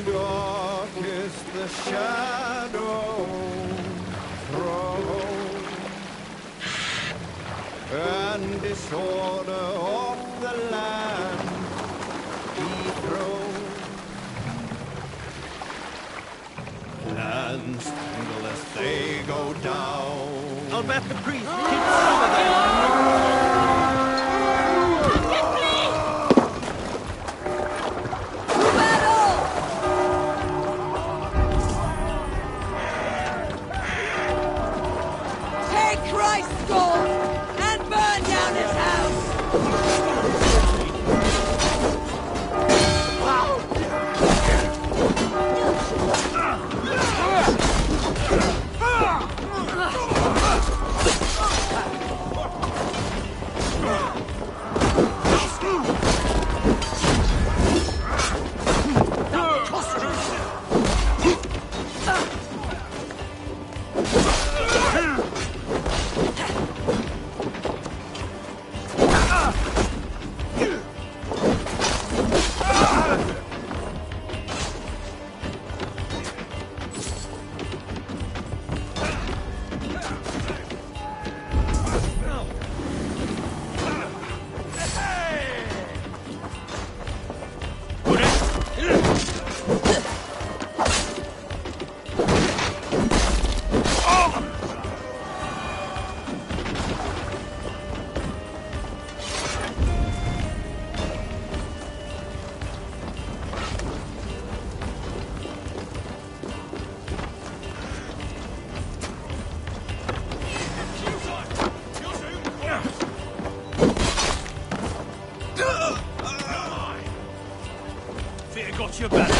Dark is the shadow thrown, and disorder of the land dethroned. Lands tangle as they go down. Albert the priest, keep some of them! Watch your back.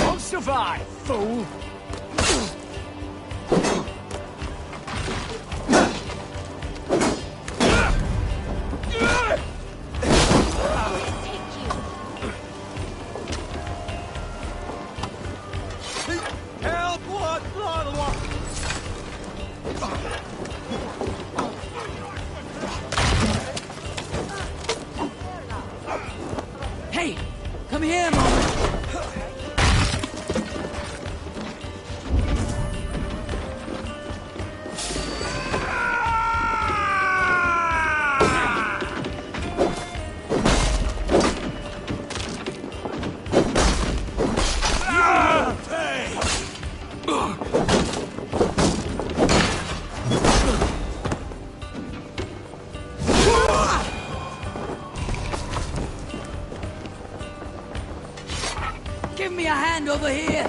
Won't survive, fool. Hey, come here a moment. Give me a hand over here.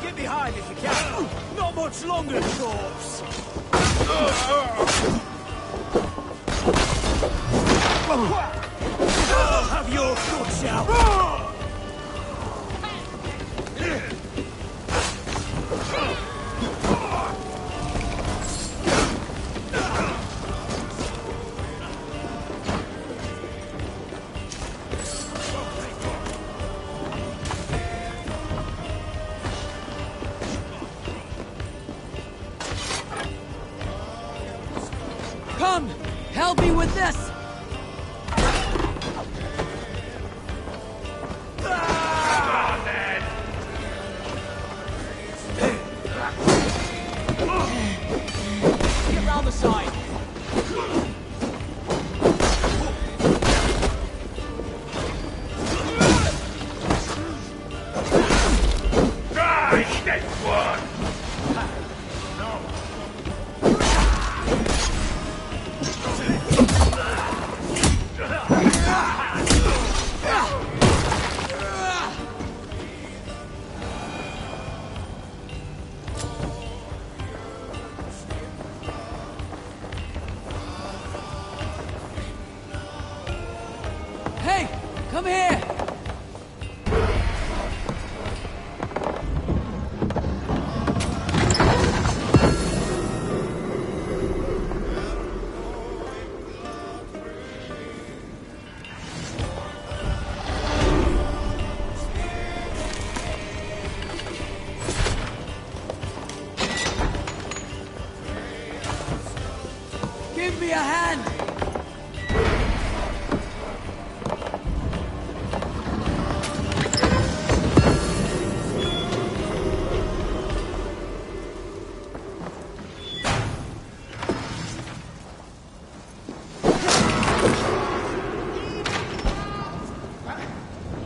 Get behind if you can. Not much longer, corpse. Have your guts out. Come, help me with this. Get round the side. Hey, come here. Give me a hand.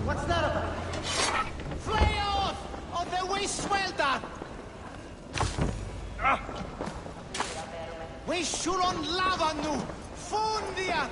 What's that about? Fly off of the way swelter! We should on lava nu! Fundia!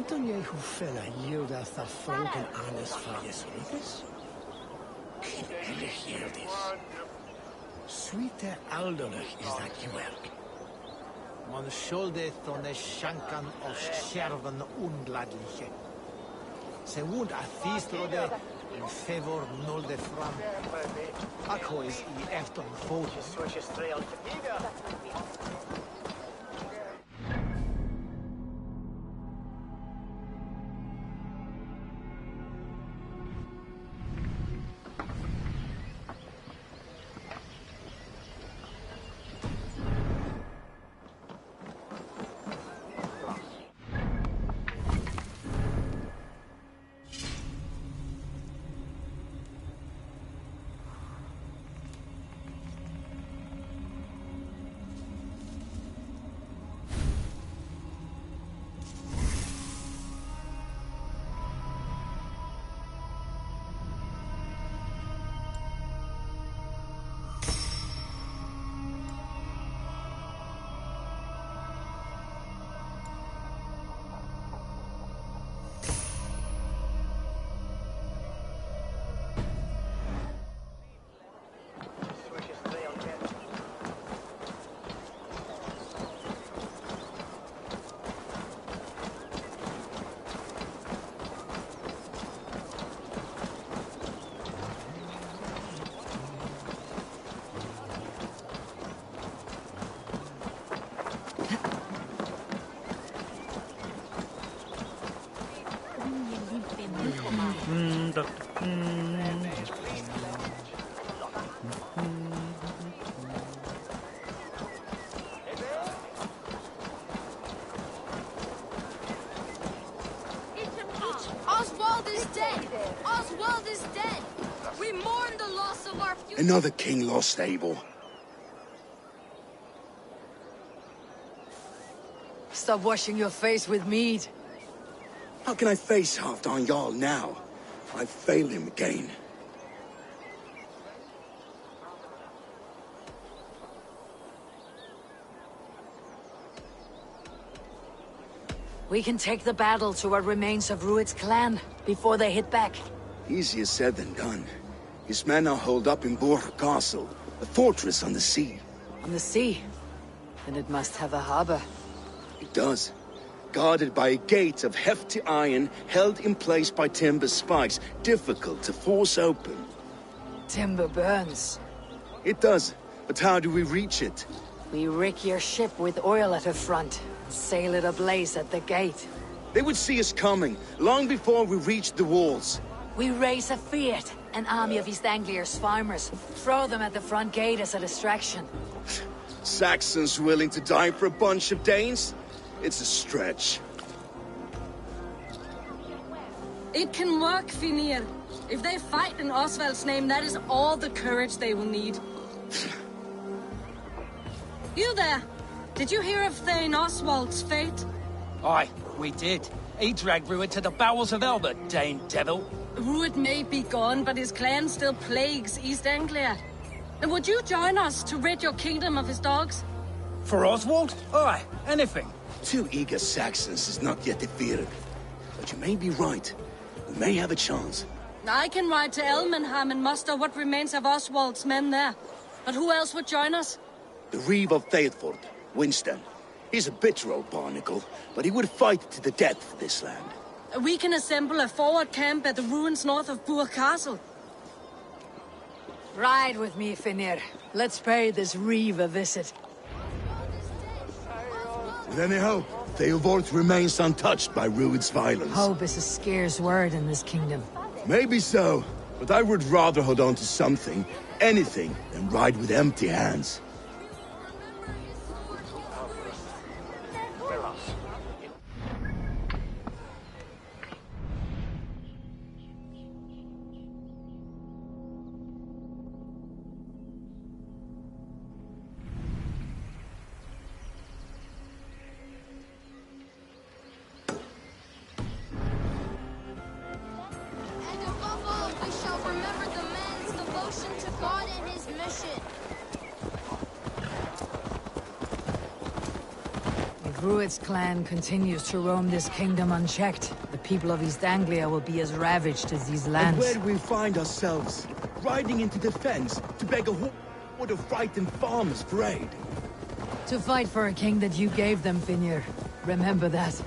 Anton je hoe fella yieldas the Franken alles falles riges? Kin elle yieldis. Sweete alderlich is dat je werk. Man schuldet on shankan of scherven ungladliche. Se woont a thiestrode in favor nul de fram. Akhois I efton fotis. Oswald is dead! Oswald is dead! We mourn the loss of our future. Another king lost Abel. Stop washing your face with mead. How can I face Halfdan Jarl now? I've failed him again. We can take the battle to what remains of Rued's clan before they hit back. Easier said than done. His men are holed up in Borg Castle, a fortress on the sea. On the sea? Then it must have a harbor. It does. Guarded by a gate of hefty iron, held in place by timber spikes, difficult to force open. Timber burns. It does, but how do we reach it? We rig your ship with oil at her front, sail it ablaze at the gate. They would see us coming, long before we reached the walls. We raise a Fiat, an army of East Anglia's farmers, throw them at the front gate as a distraction. Saxons willing to die for a bunch of Danes? It's a stretch. It can work, Finir. If they fight in Oswald's name, that is all the courage they will need. You there! Did you hear of Thane Oswald's fate? Aye, we did. He dragged Rued to the bowels of hell, the Dane devil. Rued may be gone, but his clan still plagues East Anglia. And would you join us to rid your kingdom of his dogs? For Oswald? Aye, anything. 2 eager Saxons is not yet defeated. But you may be right. We may have a chance. I can ride to Elmenham and muster what remains of Oswald's men there. But who else would join us? The Reeve of Thetford, Winston. He's a bitter old barnacle, but he would fight to the death for this land. We can assemble a forward camp at the ruins north of Burg Castle. Ride with me, Finir. Let's pay this Reeve a visit. With any hope, Theodort remains untouched by Rued's violence. Hope is a scarce word in this kingdom. Maybe so, but I would rather hold on to something, anything, than ride with empty hands. And above all, we shall remember the man's devotion to God and his mission. Rued's clan continues to roam this kingdom unchecked, the people of East Anglia will be as ravaged as these And lands. where do we find ourselves? Riding into defense to beg a horde of frightened farmers for aid. To fight for a king that you gave them, Finir. Remember that.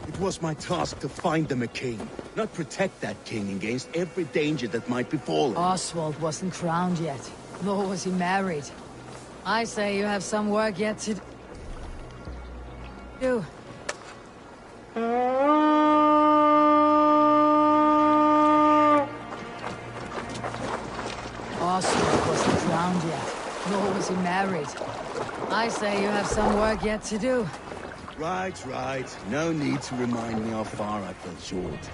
It was my task to find them a king, not protect that king against every danger that might befall him. Oswald wasn't crowned yet, nor was he married. I say you have some work yet to do. Oswald wasn't crowned yet, nor was he married. I say you have some work yet to do. Right, right. No need to remind me how far I fell short.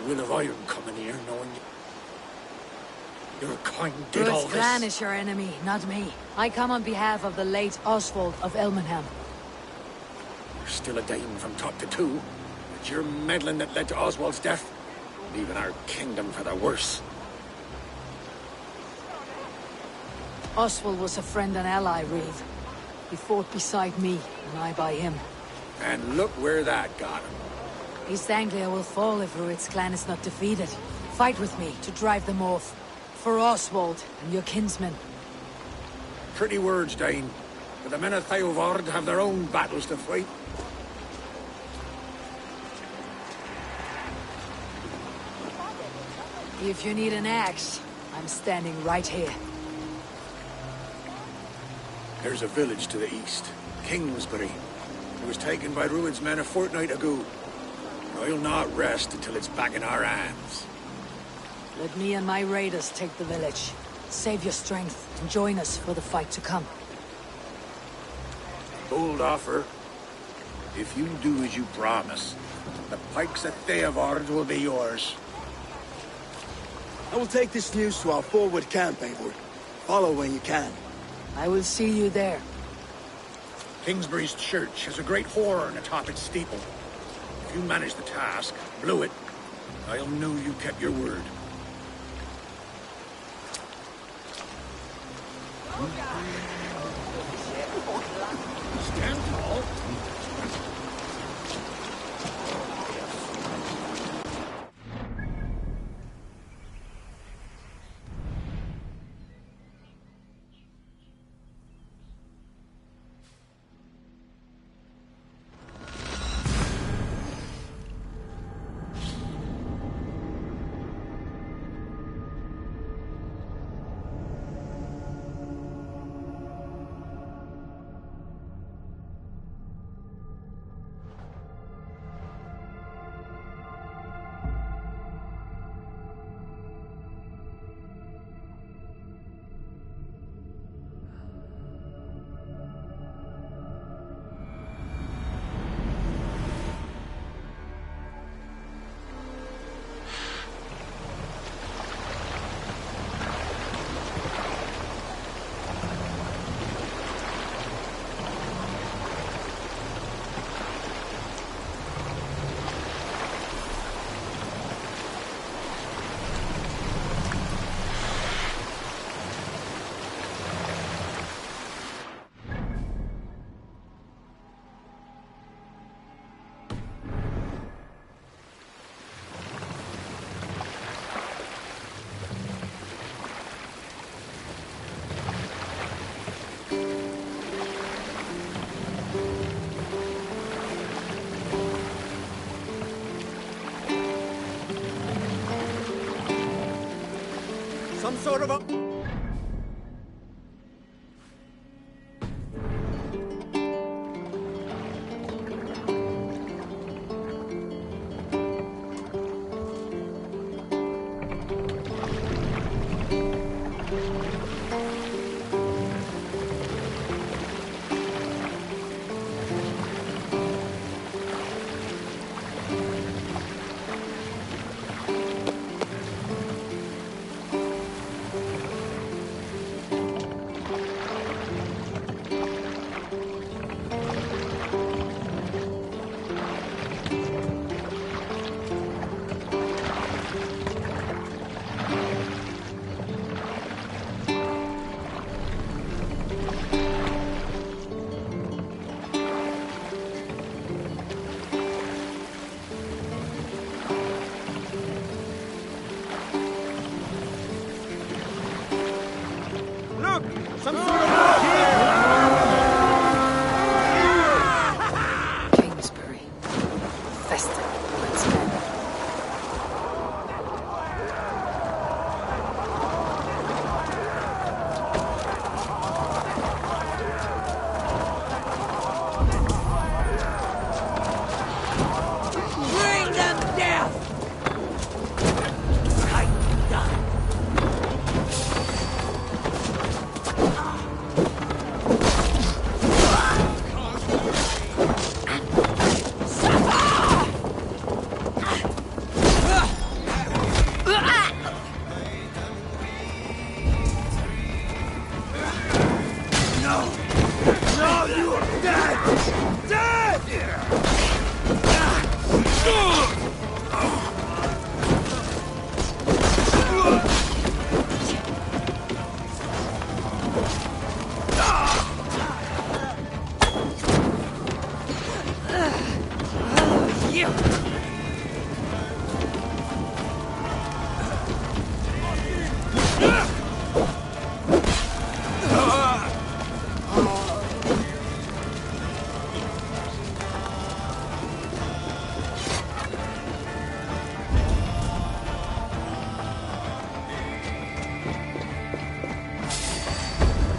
Will of iron coming here, knowing your kind did Rued's all this. clan is your enemy, not me. I come on behalf of the late Oswald of Elmenham. You're still a dame from top to two. It's your meddling that led to Oswald's death, leaving our kingdom for the worse. Oswald was a friend and ally, Reeve. He fought beside me, and I by him. And look where that got him. East Anglia will fall if Rued's clan is not defeated. Fight with me to drive them off. For Oswald and your kinsmen. Pretty words, Dane. But the men of Theovard have their own battles to fight. If you need an axe, I'm standing right here. There's a village to the east, Kingsbury. It was taken by Rued's men a fortnight ago. I'll not rest until it's back in our hands. Let me and my raiders take the village. Save your strength and join us for the fight to come. Bold offer. If you do as you promise, the pikes at Theovard will be yours. I will take this news to our forward camp, Eivor. Follow when you can. I will see you there. Kingsbury's church has a great horn atop its steeple. If you manage the task, blew it, I'll know you kept your word. Stand tall. some sort of a... Some sort of Kingsbury. Festive. Let's go. Bring them death! Right done.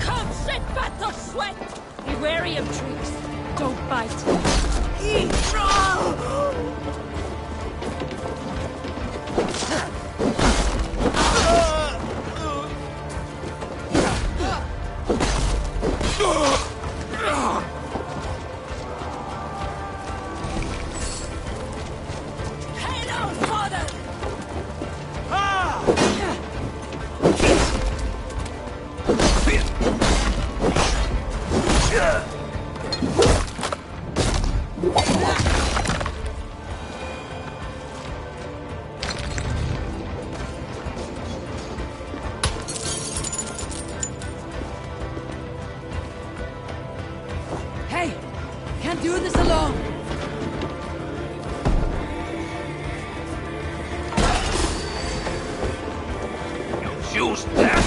Come, sit back to sweat! Be wary of troops. Don't bite. Hello, father! Hey! Can't do this alone! Use that!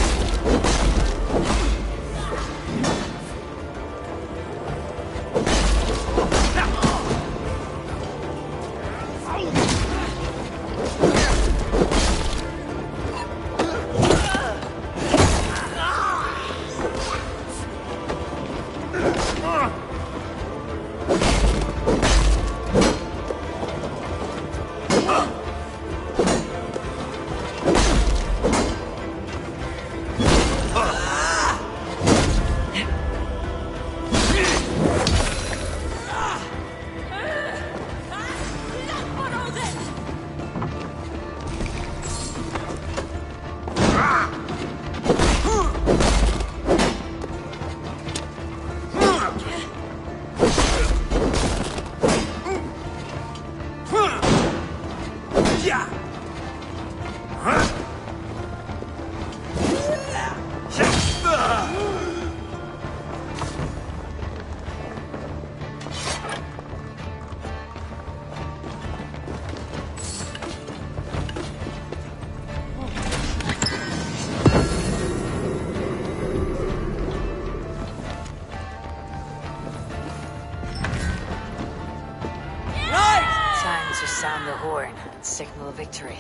Time to sound the horn and signal victory.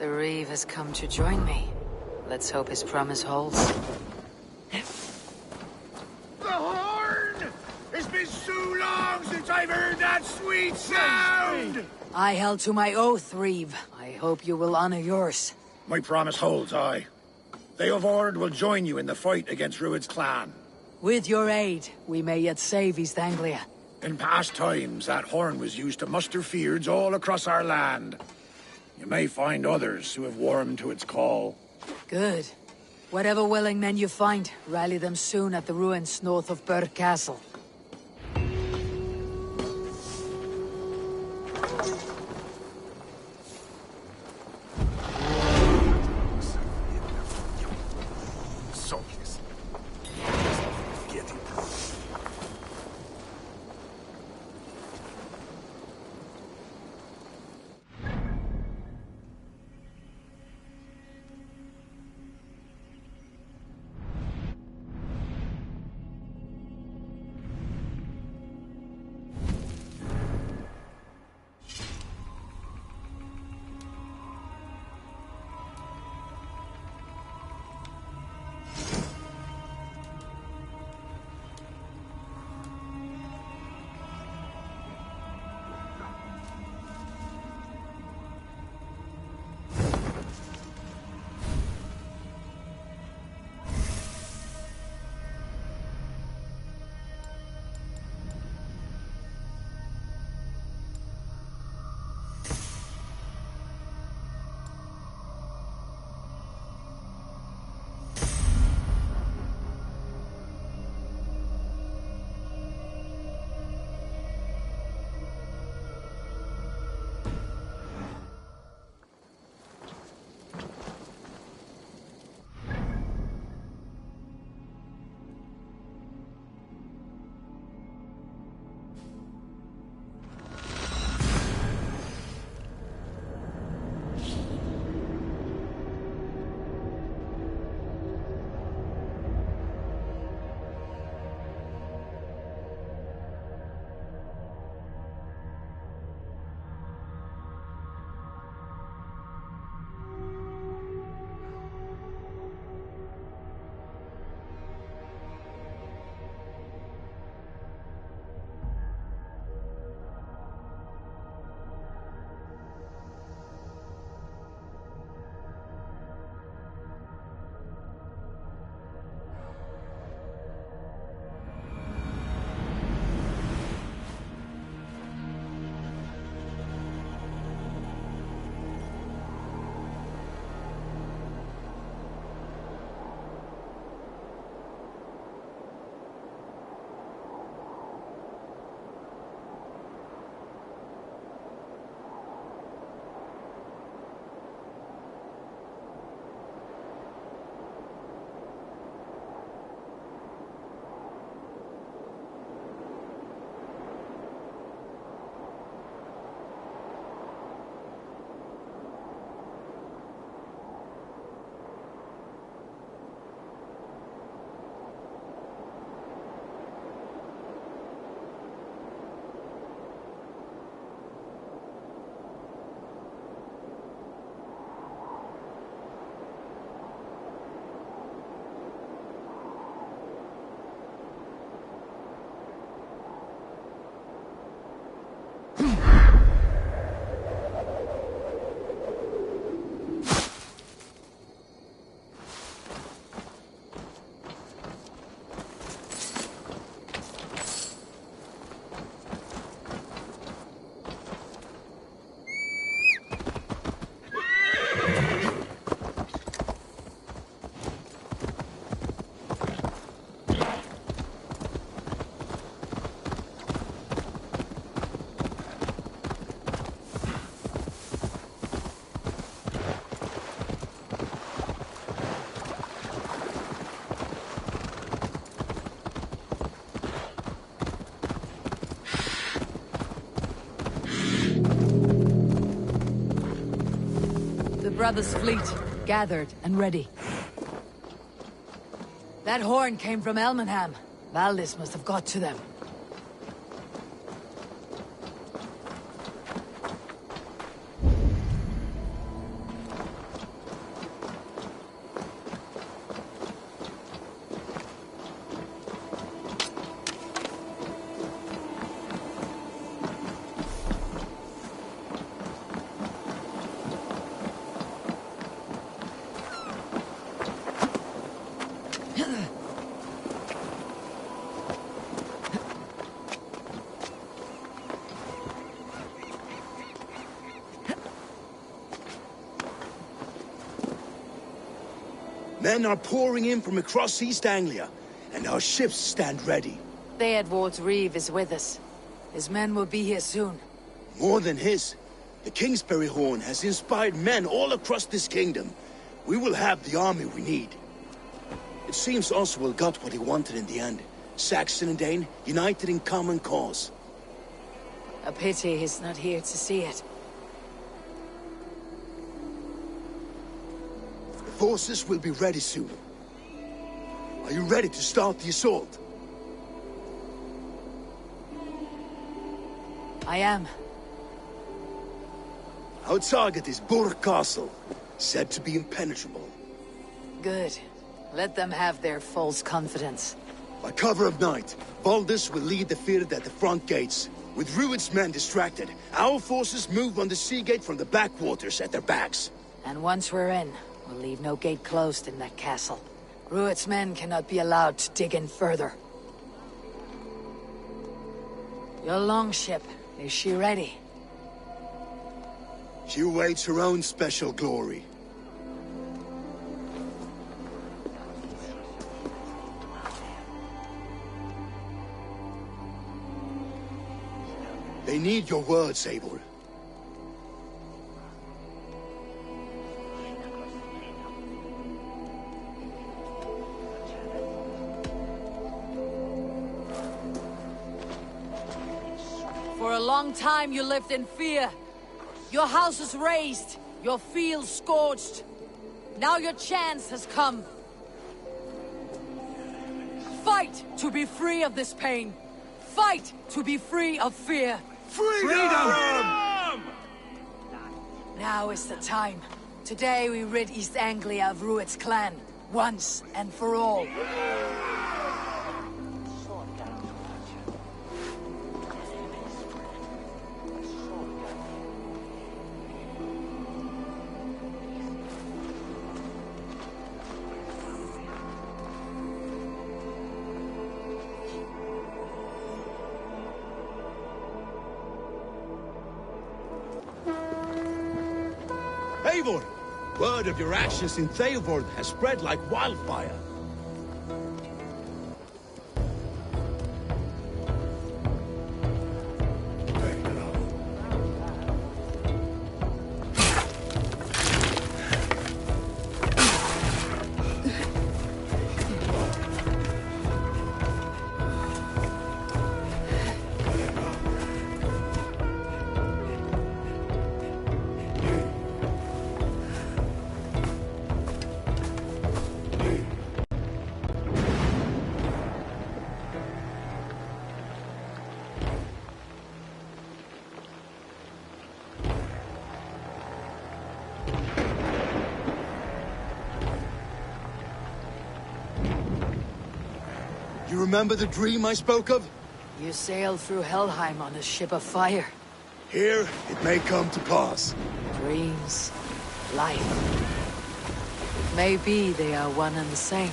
The Reeve has come to join me. Let's hope his promise holds. The horn! It's been so long since I've heard that sweet sound! I held to my oath, Reeve. I hope you will honor yours. My promise holds, aye. They of Ord will join you in the fight against Rued's clan. With your aid, we may yet save East Anglia. In past times, that horn was used to muster fyrds all across our land. You may find others who have warmed to its call. Good. Whatever willing men you find, rally them soon at the ruins north of Burr Castle. Brothers' fleet, gathered and ready. That horn came from Elmenham. Valdis must have got to them. Men are pouring in from across East Anglia, and our ships stand ready. Theodward's Reeve is with us. His men will be here soon. More than his. The Kingsbury Horn has inspired men all across this kingdom. We will have the army we need. It seems Oswald got what he wanted in the end. Saxon and Dane united in common cause. A pity he's not here to see it. The forces will be ready soon. Are you ready to start the assault? I am. Our target is Burg Castle, said to be impenetrable. Good. Let them have their false confidence. By cover of night, Baldus will lead the field at the front gates. With Rued's men distracted, our forces move on the sea gate from the backwaters at their backs. And once we're in, we'll leave no gate closed in that castle. Rued's men cannot be allowed to dig in further. Your longship, is she ready? She awaits her own special glory. They need your words, Eivor. For a long time you lived in fear. Your house is razed, your fields scorched. Now your chance has come. Fight to be free of this pain. Fight to be free of fear. Freedom! Now is the time. Today we rid East Anglia of Rued's clan, once and for all. Eivor! Word of your actions in Theodward has spread like wildfire. You remember the dream I spoke of? You sailed through Helheim on a ship of fire. Here, it may come to pass. Dreams, life. It may be they are one and the same.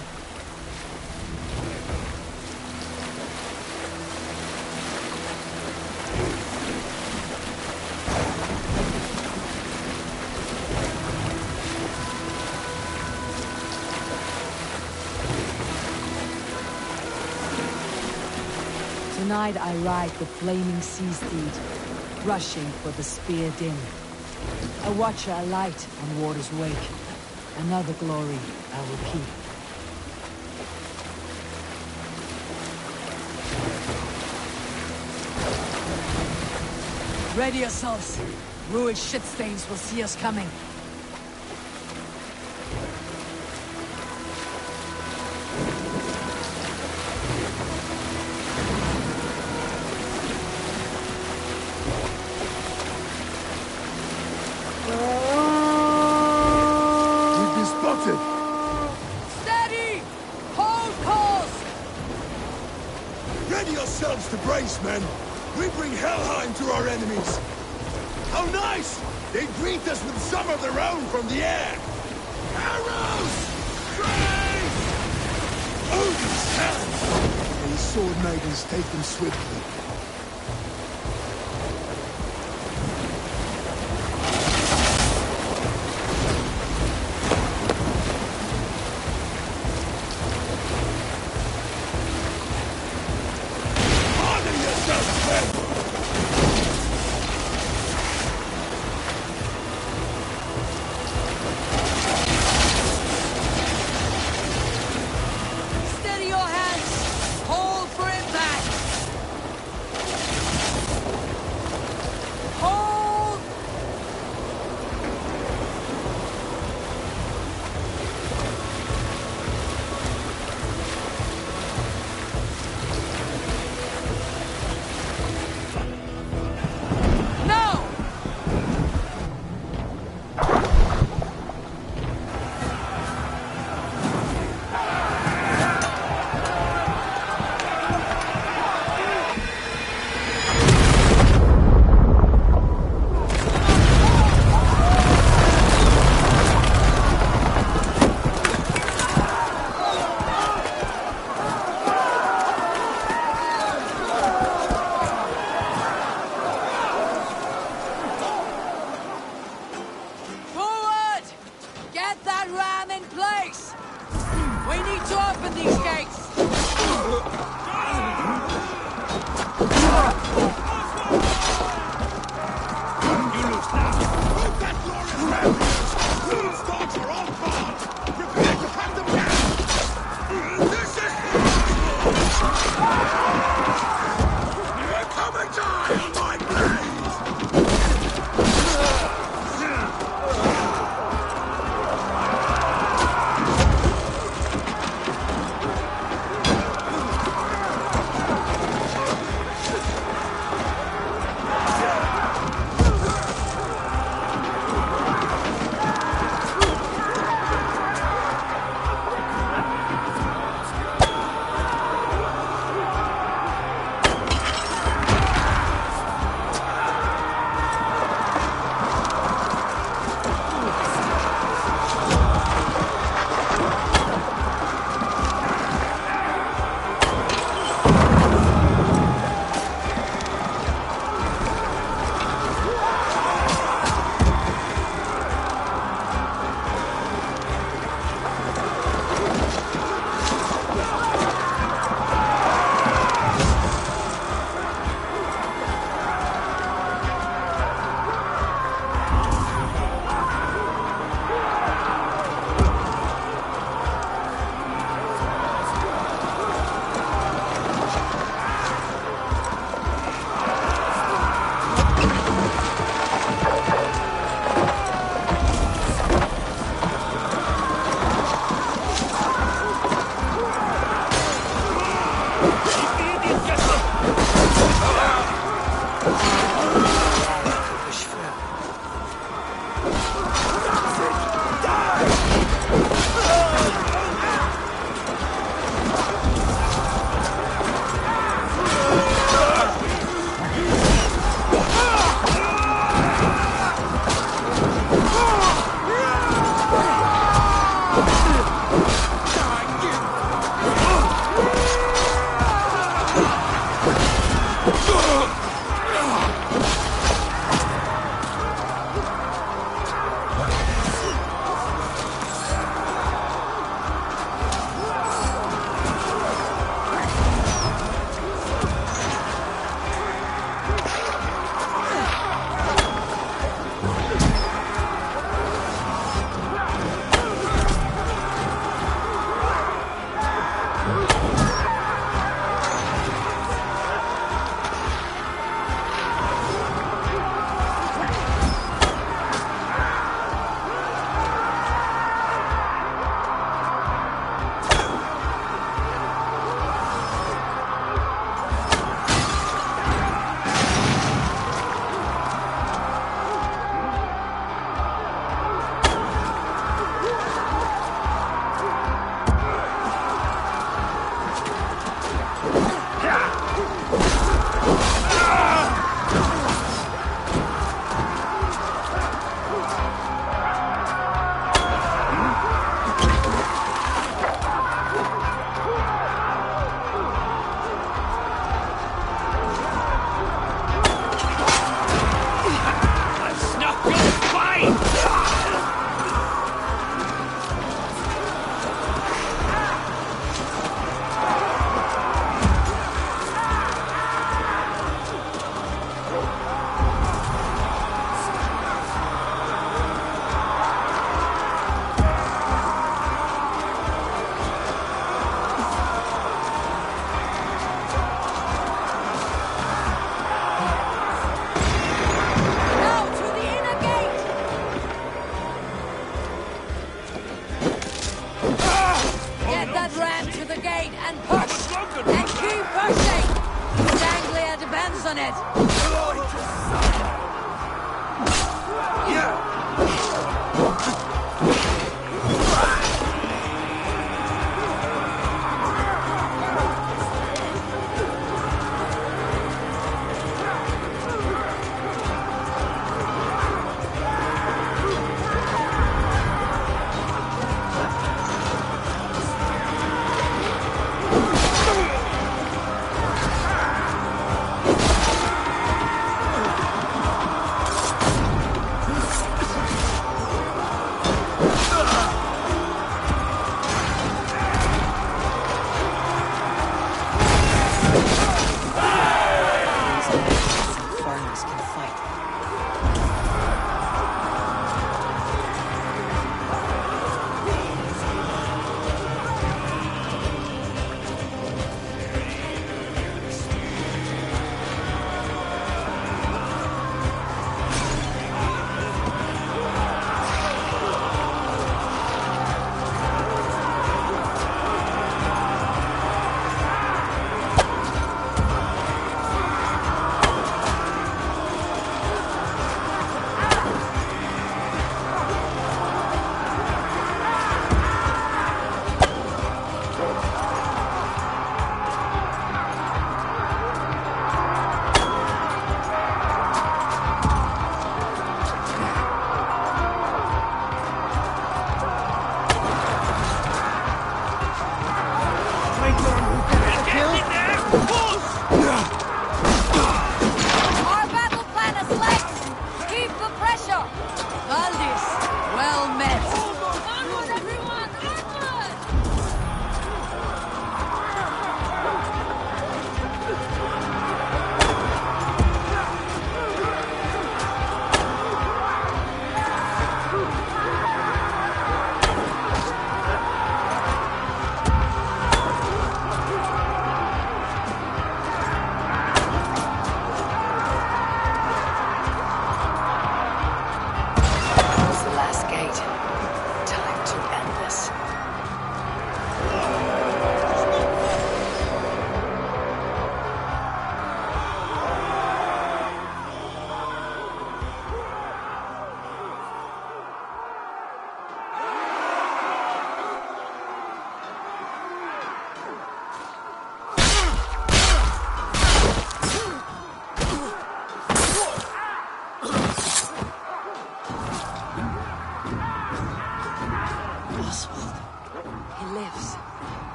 Tonight I ride the flaming sea steed, rushing for the spear dim. A watcher alight on water's wake. Another glory I will keep. Ready yourselves. Rued shitstains will see us coming. Steady! Hold course! Ready yourselves to brace, men! We bring Helheim to our enemies! How nice! They greet us with some of their own from the air! Arrows! Strength! Odin's hands! These sword maidens take them swiftly.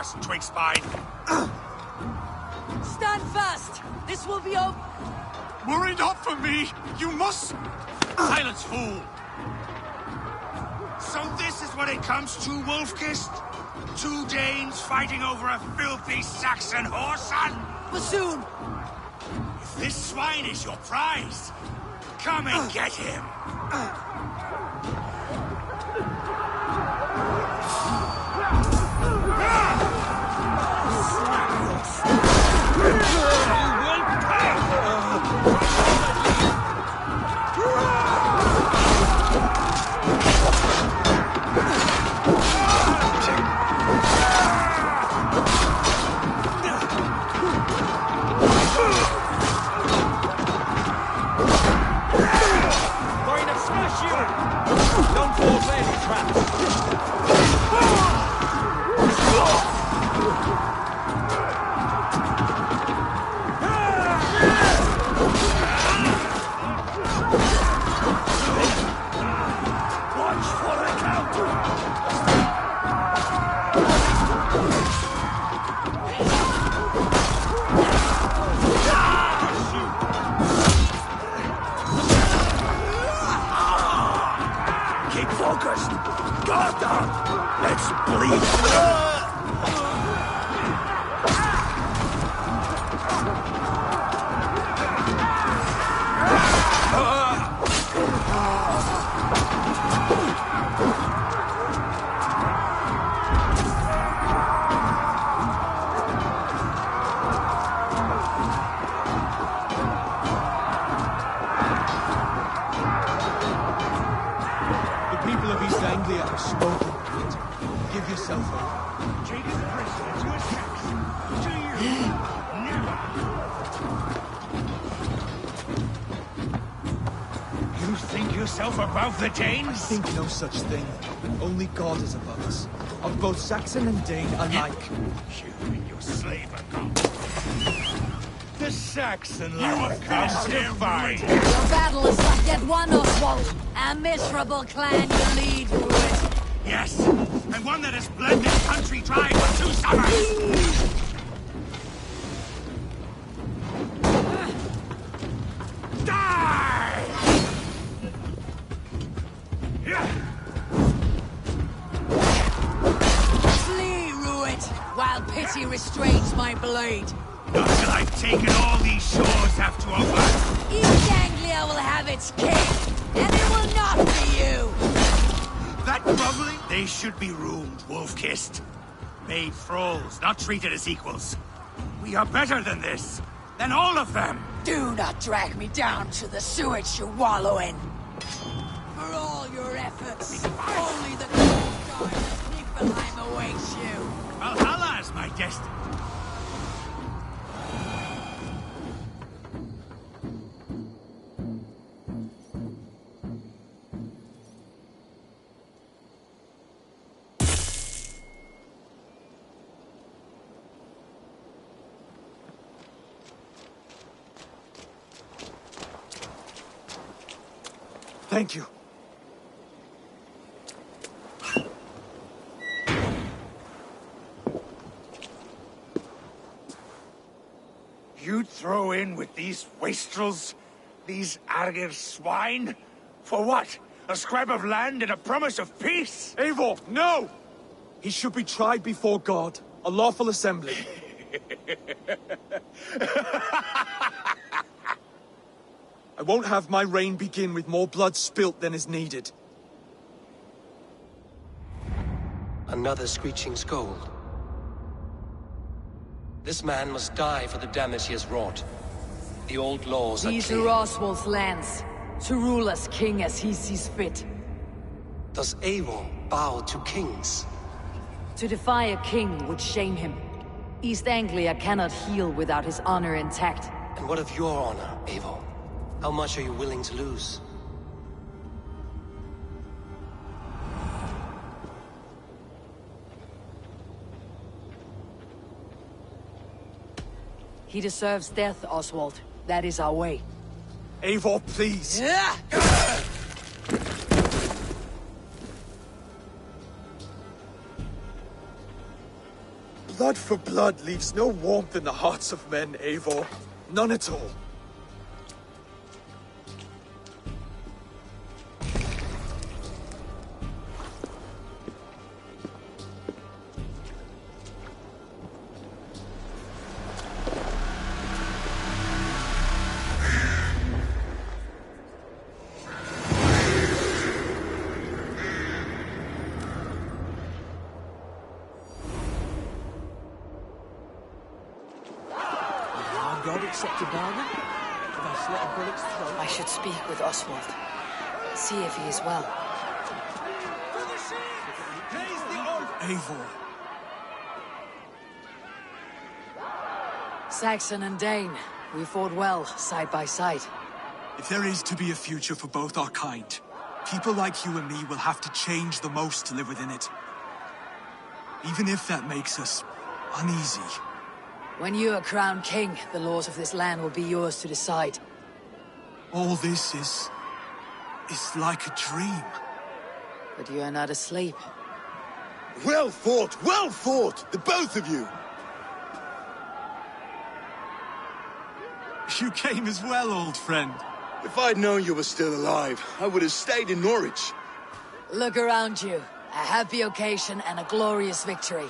us, twig spine! Stand fast! This will be over. Worry not for me! You must... Silence, fool! So this is what it comes to, Wolf-Kissed? 2 Danes fighting over a filthy Saxon whoreson? Bassoon! If this swine is your prize, come and get him! Don't fall for any traps! Watch for the counter! Keep focused! Guard down! Let's bleed! The people of East Anglia have spoken. Give yourself up. Taking the prisoner to a sex. To you! Never! You think yourself above the Danes? Think no such thing. Only God is above us. Of both Saxon and Dane alike. You and your slave are gone. The Saxon love comes to fight. Your battle is not yet won, Oswald. A miserable clan you lead through it. Yes, and one that has bled this country dry for 2 summers. Die! Flee, Ruit, while pity restrains my blade. Not till I've taken all these shores have to offer. East Anglia will have its king, and it will not be you. That groveling? They should be ruled, Wolf-Kissed. Made thralls, not treated as equals. We are better than this. Than all of them. Do not drag me down to the sewage you wallow in. For all your efforts, only the cold guard of Niflheim awaits you. Valhalla is my destiny. Thank you. You'd throw in with these wastrels? These Argir swine? For what? A scrap of land and a promise of peace? Eivor, no! He should be tried before God. A lawful assembly. I won't have my reign begin with more blood spilt than is needed. Another screeching scold. This man must die for the damage he has wrought. The old laws are These clear. are Oswald's lands, to rule as king as he sees fit. Does Eivor bow to kings? To defy a king would shame him. East Anglia cannot heal without his honor intact. And what of your honor, Eivor? How much are you willing to lose? He deserves death, Oswald. That is our way. Eivor, please. Blood for blood leaves no warmth in the hearts of men, Eivor. None at all. God accept a bargain? If I slit a bullet's throat? I should speak with Oswald. See if he is well. Eivor. Saxon and Dane, we fought well, side by side. If there is to be a future for both our kind, people like you and me will have to change the most to live within it. Even if that makes us uneasy. When you are crowned king, the laws of this land will be yours to decide. All this is like a dream. But you are not asleep. Well fought, the both of you! You came as well, old friend. If I'd known you were still alive, I would have stayed in Norwich. Look around you. A happy occasion and a glorious victory.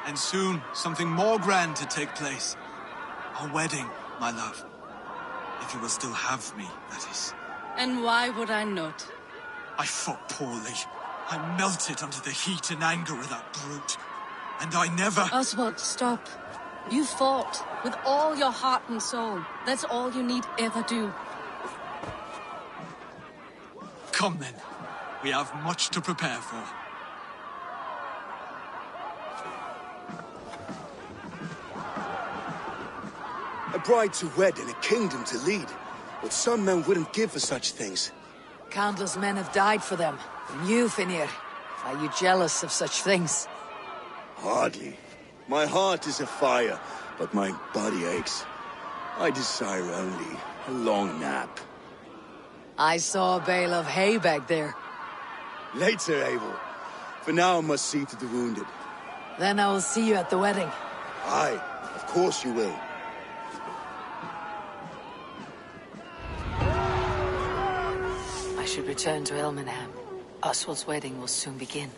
And soon, something more grand to take place. Our wedding, my love. If you will still have me, that is. And why would I not? I fought poorly. I melted under the heat and anger of that brute. And I never... Oswald, stop. You fought with all your heart and soul. That's all you need ever do. Come then. We have much to prepare for. A bride to wed and a kingdom to lead. What some men wouldn't give for such things. Countless men have died for them. And you, Finnir, are you jealous of such things? Hardly. My heart is afire, but my body aches. I desire only a long nap. I saw a bale of hay back there. Later, Eivor. For now, I must see to the wounded. Then I will see you at the wedding. Aye, of course you will. I should return to Elmenham. Oswald's wedding will soon begin.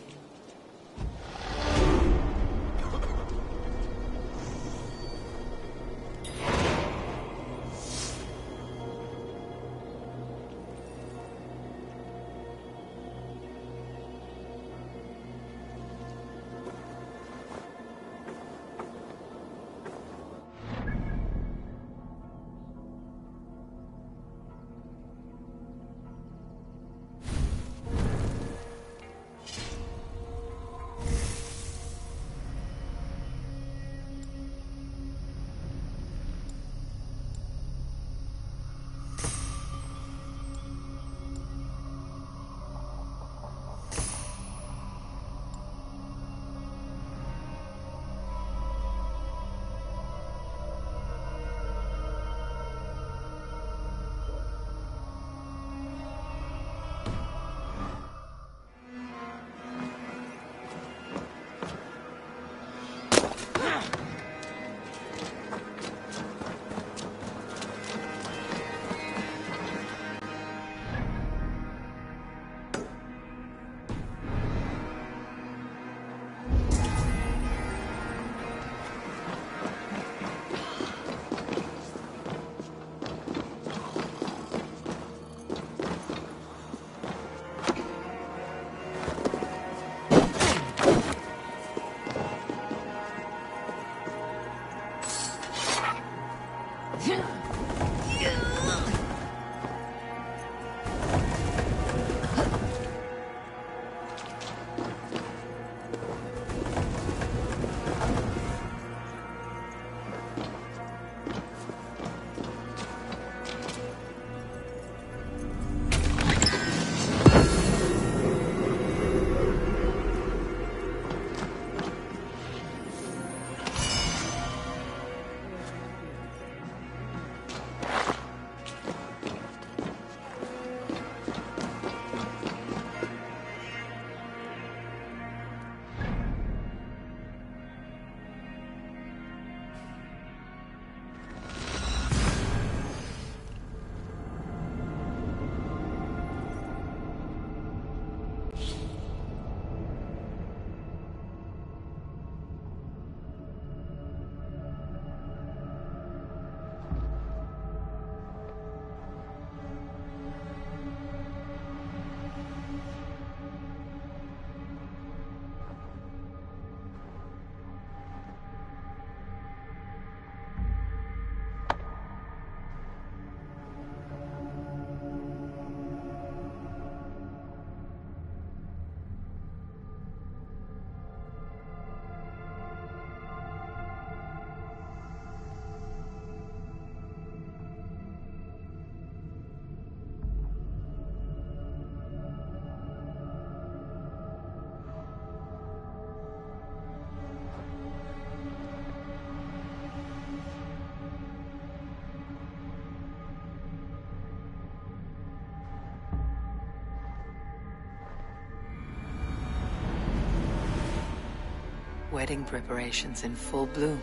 Wedding preparations in full bloom.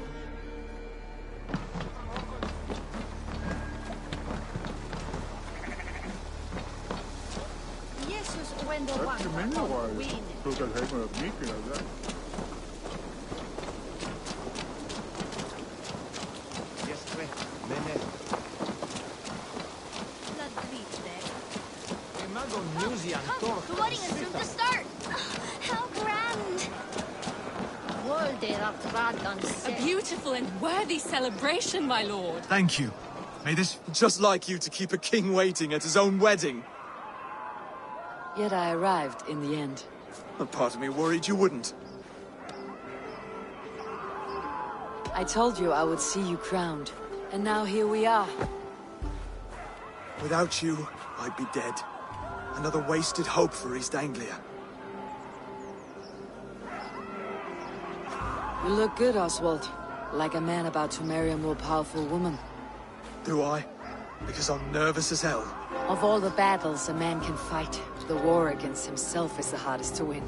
The wedding is soon to start! How grand! A beautiful and worthy celebration, my lord. Thank you. May this... Just like you to keep a king waiting at his own wedding. Yet I arrived in the end. A part of me worried you wouldn't. I told you I would see you crowned, and now here we are. Without you, I'd be dead. Another wasted hope for East Anglia. You look good, Oswald. Like a man about to marry a more powerful woman. Do I? Because I'm nervous as hell. Of all the battles a man can fight, the war against himself is the hardest to win.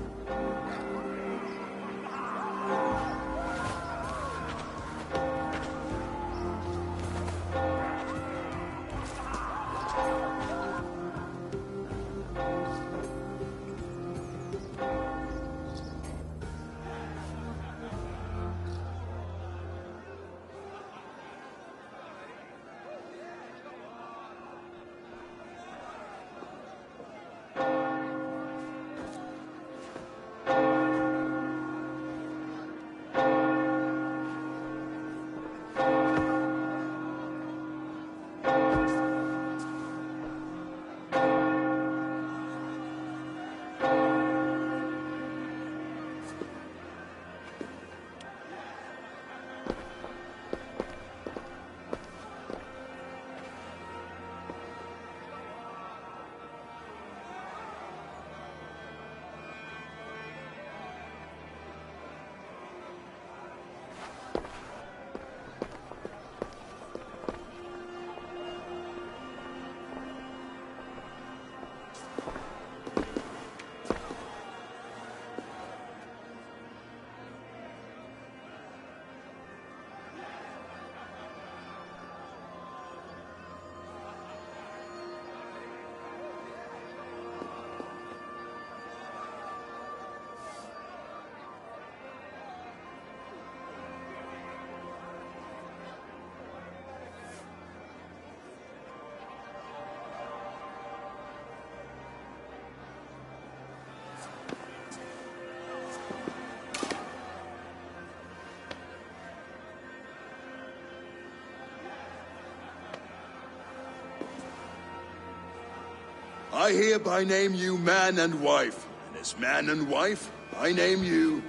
I hereby name you man and wife, and as man and wife, I name you...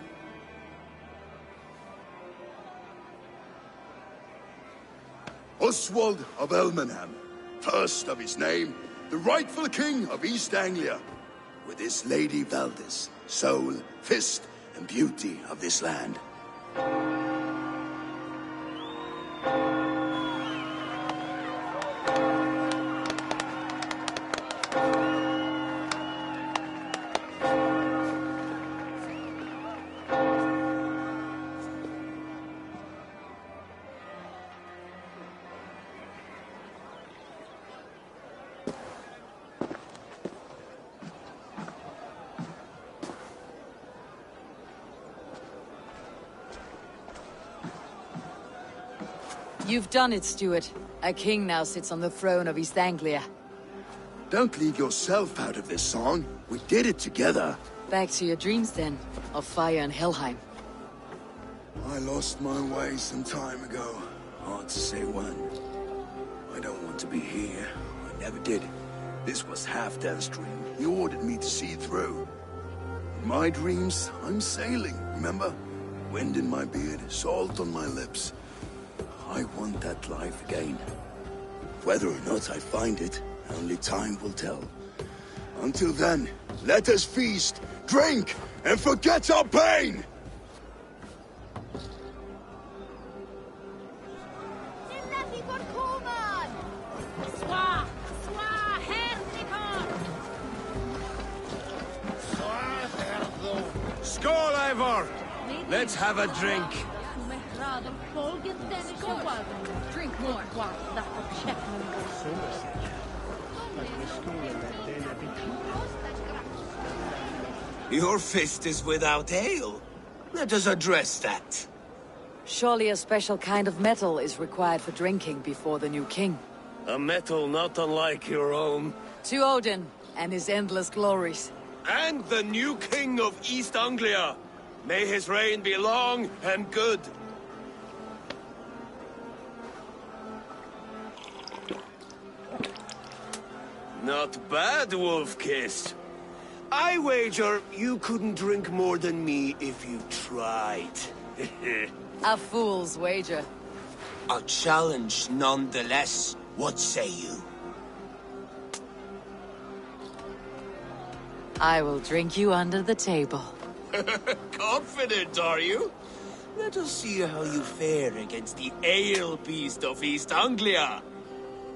Oswald of Elmenham, first of his name, the rightful king of East Anglia, with his Lady Valdis, soul, fist, and beauty of this land. You've done it, Stuart. A king now sits on the throne of East Anglia. Don't leave yourself out of this song. We did it together. Back to your dreams, then, of fire and Helheim. I lost my way some time ago. Hard to say when. I don't want to be here. I never did. This was Halfdan's dream. He ordered me to see it through. In my dreams, I'm sailing, remember? Wind in my beard, salt on my lips. I want that life again. Whether or not I find it, only time will tell. Until then, let us feast, drink, and forget our pain! Skål, Eivor! Let's have a drink. Drink more. Your fist is without ale. Let us address that. Surely a special kind of metal is required for drinking before the new king. A metal not unlike your own. To Odin and his endless glories. And the new king of East Anglia. May his reign be long and good. Not bad, Wolf-Kissed. I wager you couldn't drink more than me if you tried. A fool's wager. A challenge nonetheless. What say you? I will drink you under the table. Confident, are you? Let us see how you fare against the ale beast of East Anglia.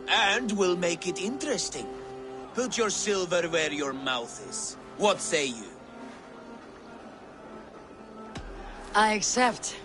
And we'll make it interesting. Put your silver where your mouth is. What say you? I accept.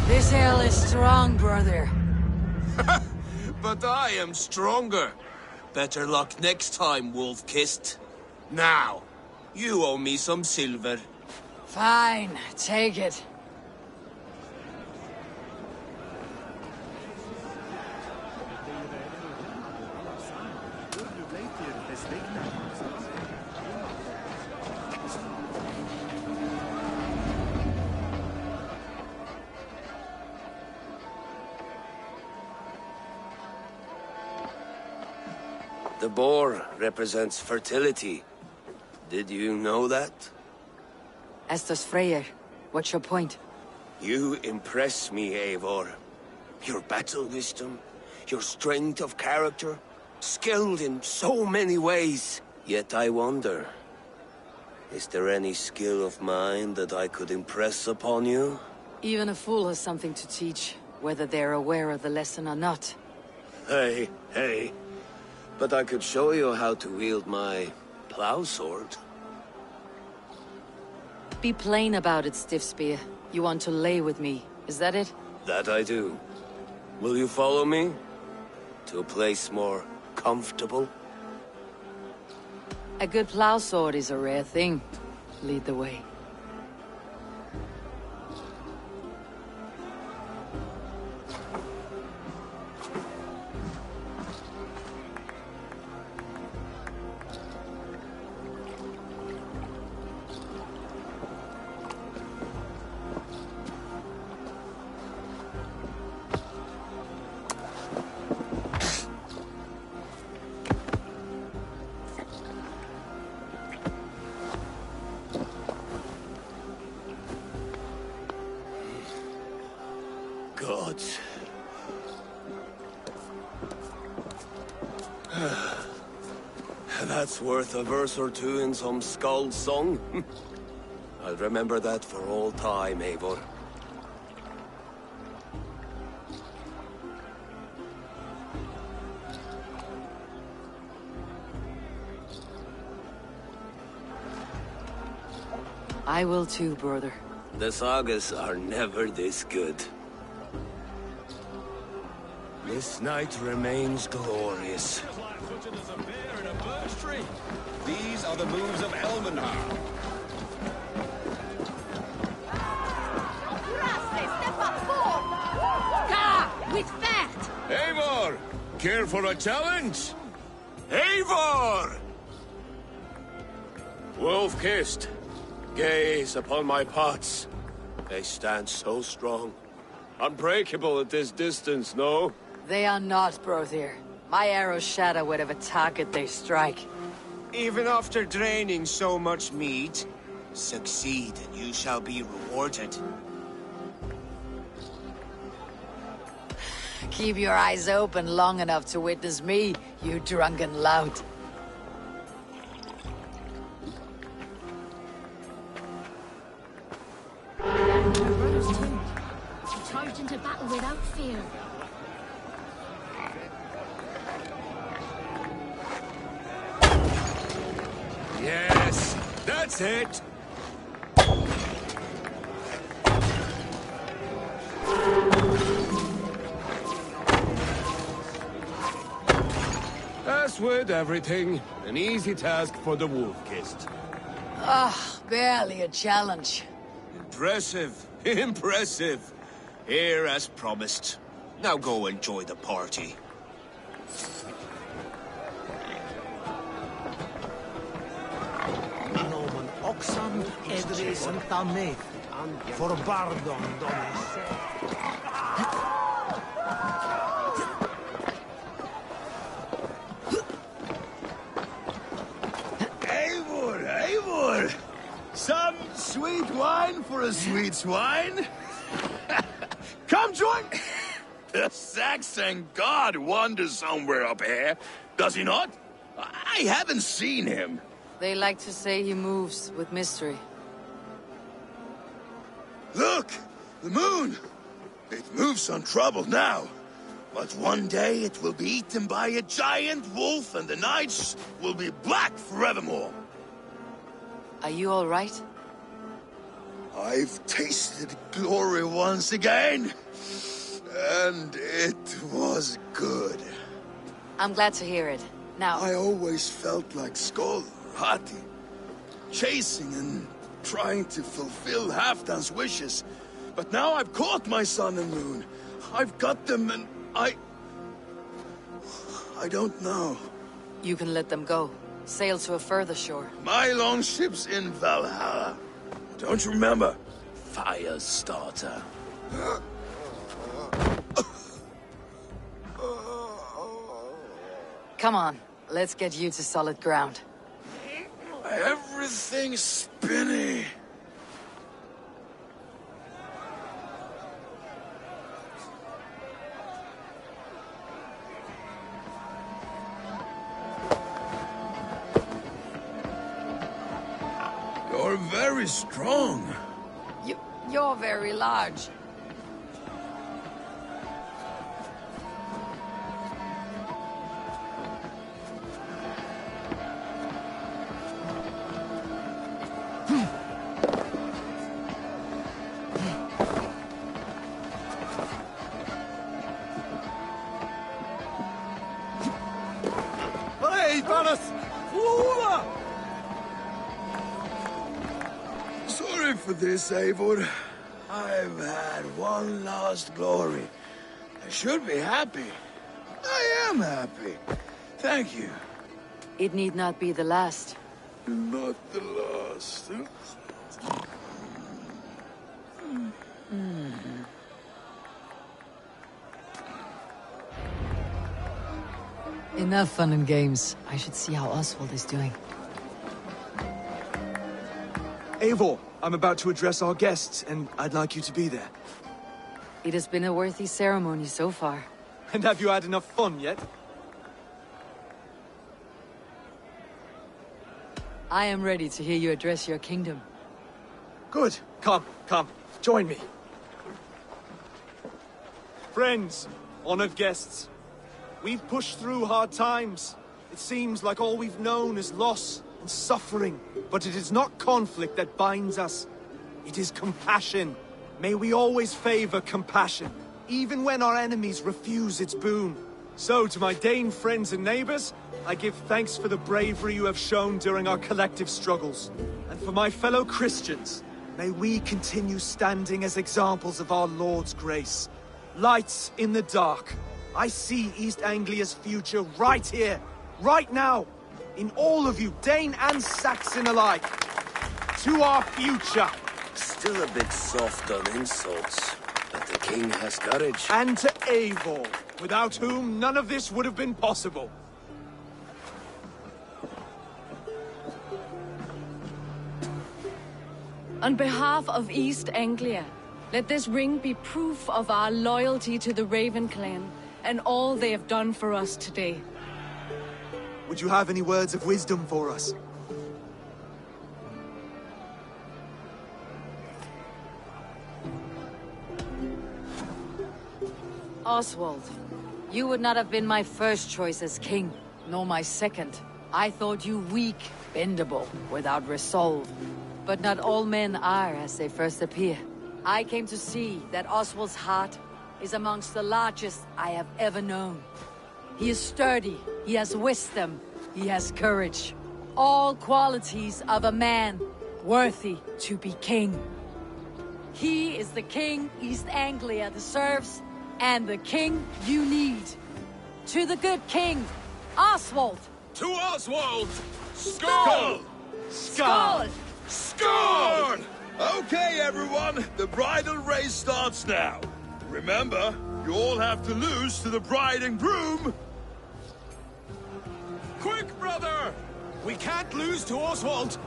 This ale is strong, brother. But I am stronger. Better luck next time, Wolf-Kissed. Now, you owe me some silver. Fine, take it. The boar represents fertility. Did you know that? As does Freyr. What's your point? You impress me, Eivor. Your battle wisdom, your strength of character, skilled in so many ways. Yet I wonder, is there any skill of mine that I could impress upon you? Even a fool has something to teach, whether they're aware of the lesson or not. Hey. But I could show you how to wield my plow sword. Be plain about it, Stiff Spear. You want to lay with me, is that it? That I do. Will you follow me? To a place more comfortable? A good plow sword is a rare thing. Lead the way. Gods. That's worth a verse or two in some Skald's song. I'll remember that for all time, Eivor. I will too, brother. The sagas are never this good. This night remains glorious. Flat-footed as a bear in a birch tree. These are the moves of Elmenhar. With that! Eivor! Care for a challenge? Eivor! Wolf-kissed, gaze upon my pots. They stand so strong. Unbreakable at this distance, no? They are not, Brother. My arrows shatter whatever target they strike. Even after draining so much meat, succeed and you shall be rewarded. Keep your eyes open long enough to witness me, you drunken lout. My brothers too. She charged into battle without fear. Yes, that's it. As with everything, an easy task for the wolf-kissed. Ah, barely a challenge. Impressive, impressive. Here as promised. Now go enjoy the party. Nomen oxam edris and tamet. For bardon donis. Eivor! Some sweet wine for a sweet swine? Come join... The Saxon god wanders somewhere up here, does he not? I haven't seen him. They like to say he moves with mystery. Look! The moon! It moves untroubled now. But one day it will be eaten by a giant wolf and the nights will be black forevermore. Are you all right? I've tasted glory once again. And it was good. I'm glad to hear it. Now... I always felt like Skoll or Hati. Chasing and trying to fulfill Halfdan's wishes. But now I've caught my sun and moon. I've got them and I don't know. You can let them go. Sail to a further shore. My longship's in Valhalla. Don't you remember? Firestarter. Come on, let's get you to solid ground. Everything's spinny. You're very strong. You're very large. Sorry for this, Eivor. I've had one last glory. I should be happy. I am happy. Thank you. It need not be the last. Not the last. Enough fun and games. I should see how Oswald is doing. Eivor, I'm about to address our guests, and I'd like you to be there. It has been a worthy ceremony so far. And have you had enough fun yet? I am ready to hear you address your kingdom. Good. Come, join me. Friends, honored guests, we've pushed through hard times. It seems like all we've known is loss and suffering, but it is not conflict that binds us. It is compassion. May we always favor compassion, even when our enemies refuse its boon. So, to my Dane friends and neighbors, I give thanks for the bravery you have shown during our collective struggles. And for my fellow Christians, may we continue standing as examples of our Lord's grace. Lights in the dark. I see East Anglia's future right here, right now, in all of you, Dane and Saxon alike. To our future. Still a bit soft on insults, but the king has courage. And to Eivor, without whom none of this would have been possible. On behalf of East Anglia, let this ring be proof of our loyalty to the Raven clan and all they have done for us today. Would you have any words of wisdom for us? Oswald, you would not have been my first choice as king, nor my second. I thought you weak, bendable, without resolve. But not all men are as they first appear. I came to see that Oswald's heart is amongst the largest I have ever known. He is sturdy, he has wisdom, he has courage. All qualities of a man worthy to be king. He is the king East Anglia deserves, and the king you need. To the good king, Oswald! To Oswald! Skull! Skull! Skull! Okay, everyone, the bridal race starts now. Remember, you all have to lose to the bride and groom. Quick, brother! We can't lose to Oswald!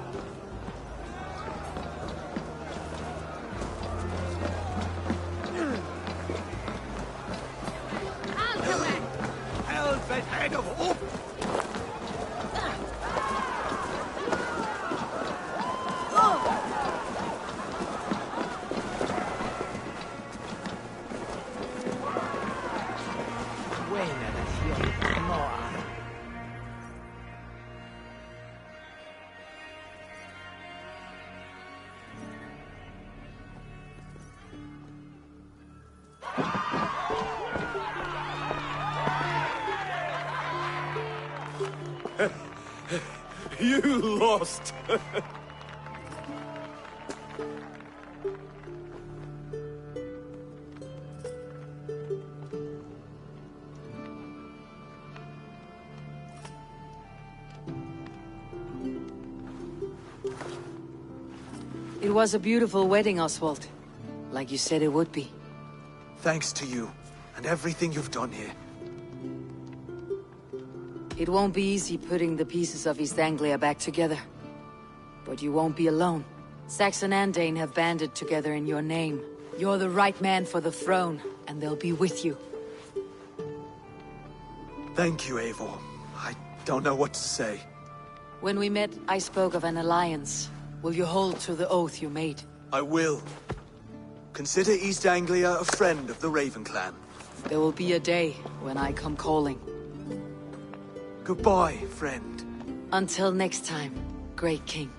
Helvet head of hope! You lost. It was a beautiful wedding, Oswald. Like you said it would be. Thanks to you, and everything you've done here. It won't be easy putting the pieces of East Anglia back together. But you won't be alone. Saxon and Dane have banded together in your name. You're the right man for the throne, and they'll be with you. Thank you, Eivor. I don't know what to say. When we met, I spoke of an alliance. Will you hold to the oath you made? I will. Consider East Anglia a friend of the Raven clan. There will be a day when I come calling. Goodbye, friend. Until next time, great king.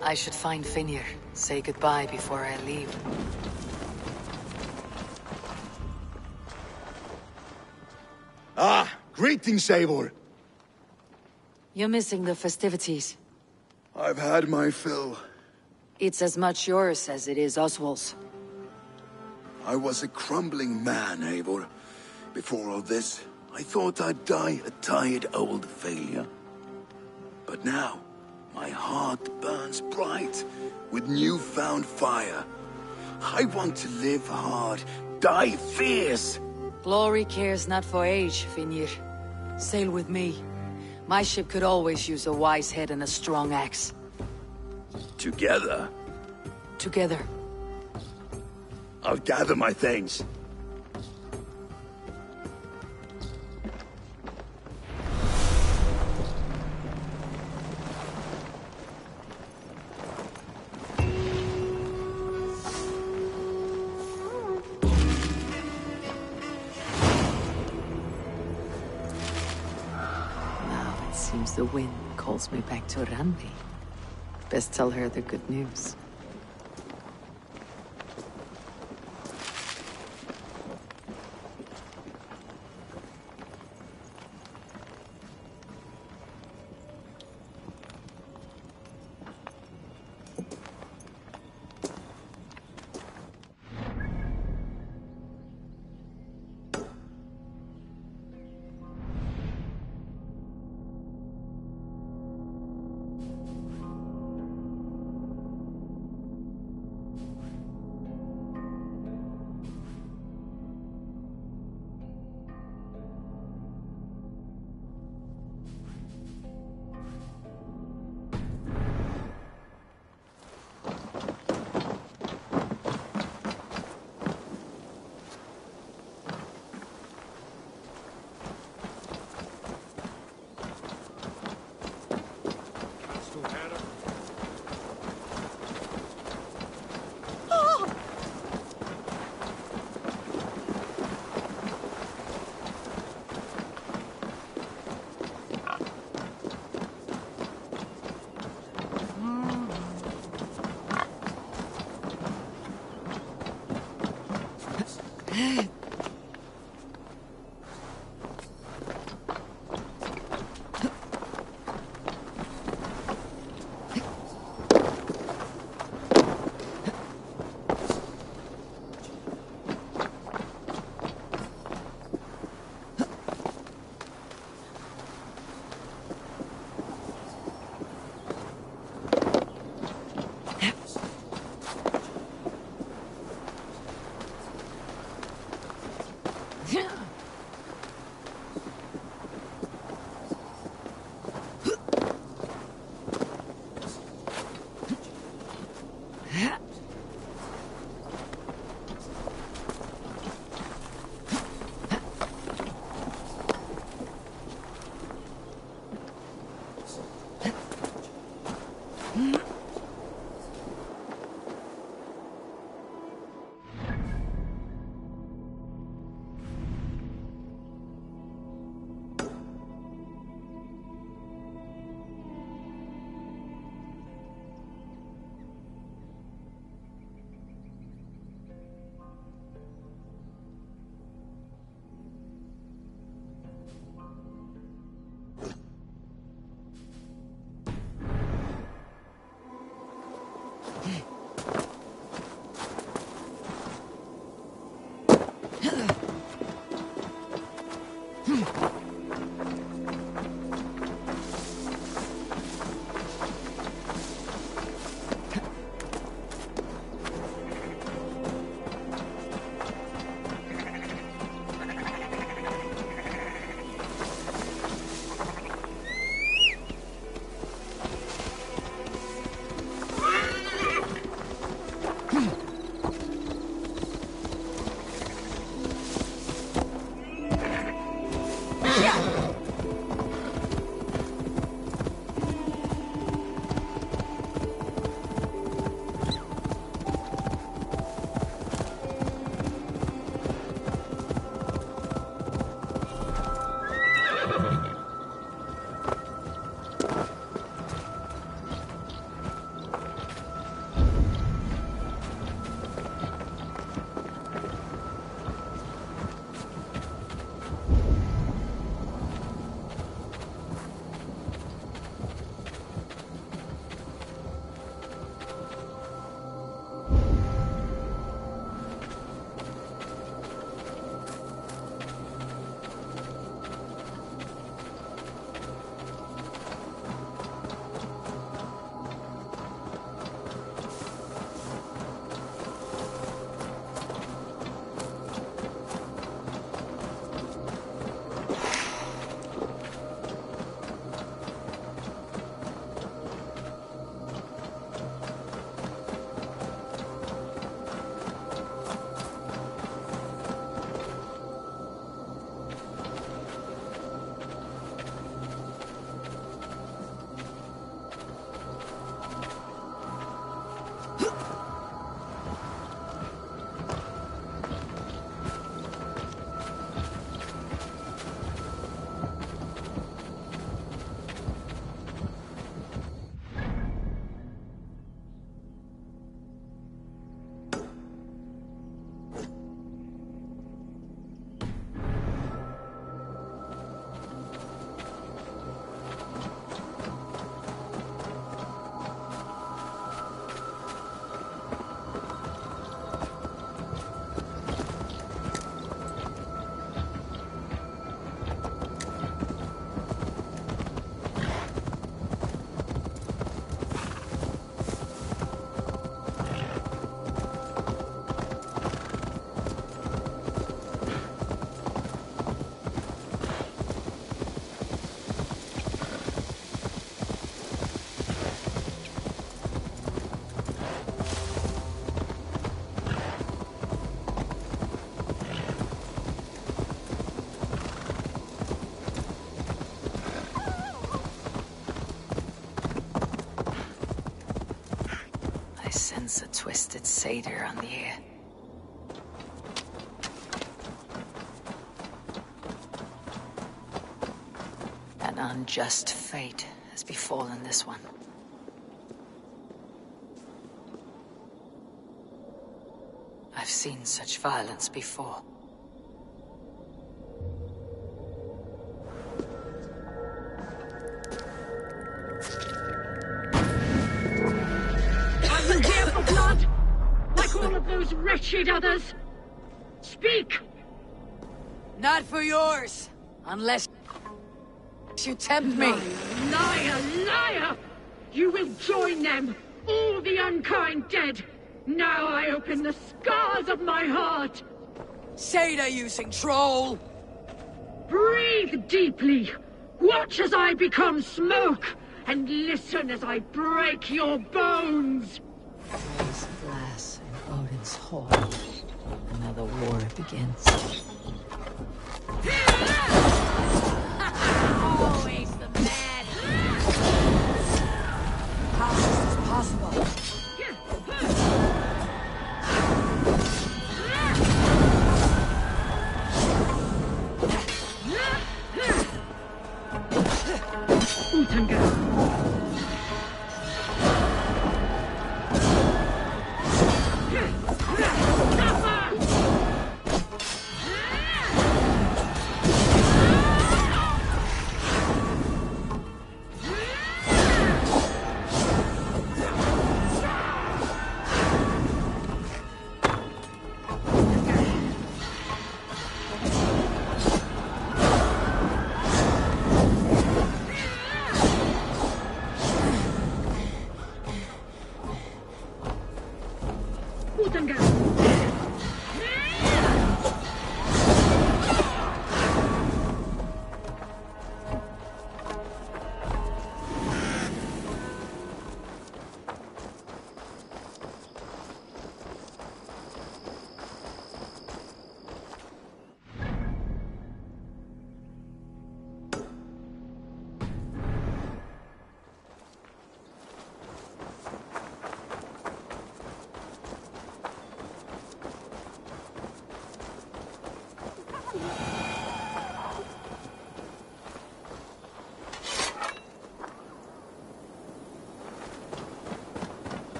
I should find Finir. Say goodbye before I leave. Ah, greetings, Eivor. You're missing the festivities. I've had my fill. It's as much yours as it is Oswald's. I was a crumbling man, Eivor. Before all this, I thought I'd die a tired old failure. But now, my heart burns bright with newfound fire. I want to live hard, die fierce. Glory cares not for age, Finir. Sail with me. My ship could always use a wise head and a strong axe. Together? Together. I'll gather my things. Seems the wind calls me back to Randi. Best tell her the good news. It's a twisted satyr on the air. An unjust fate has befallen this one. I've seen such violence before. Are you here for blood? Like all of those wretched others? Speak! Not for yours, unless you tempt me. Liar, liar! You will join them, all the unkind dead. Now I open the scars of my heart. Satyr using troll. Breathe deeply. Watch as I become smoke, and listen as I break your bones. Raise glass in Odin's hall. Another war begins. Always the mad. How is this possible?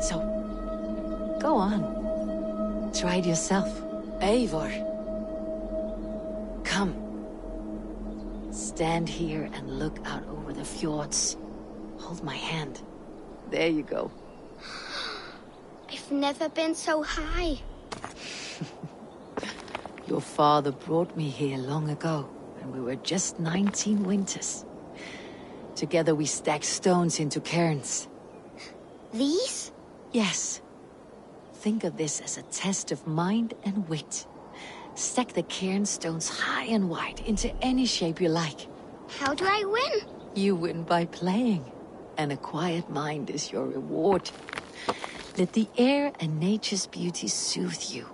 So, go on. Try it yourself. Eivor. Come. Stand here and look out over the fjords. Hold my hand. There you go. I've never been so high. Your father brought me here long ago, and we were just 19 winters. Together we stacked stones into cairns. These? Yes. Think of this as a test of mind and wit. Stack the cairn stones high and wide into any shape you like. How do I win? You win by playing, and a quiet mind is your reward. Let the air and nature's beauty soothe you.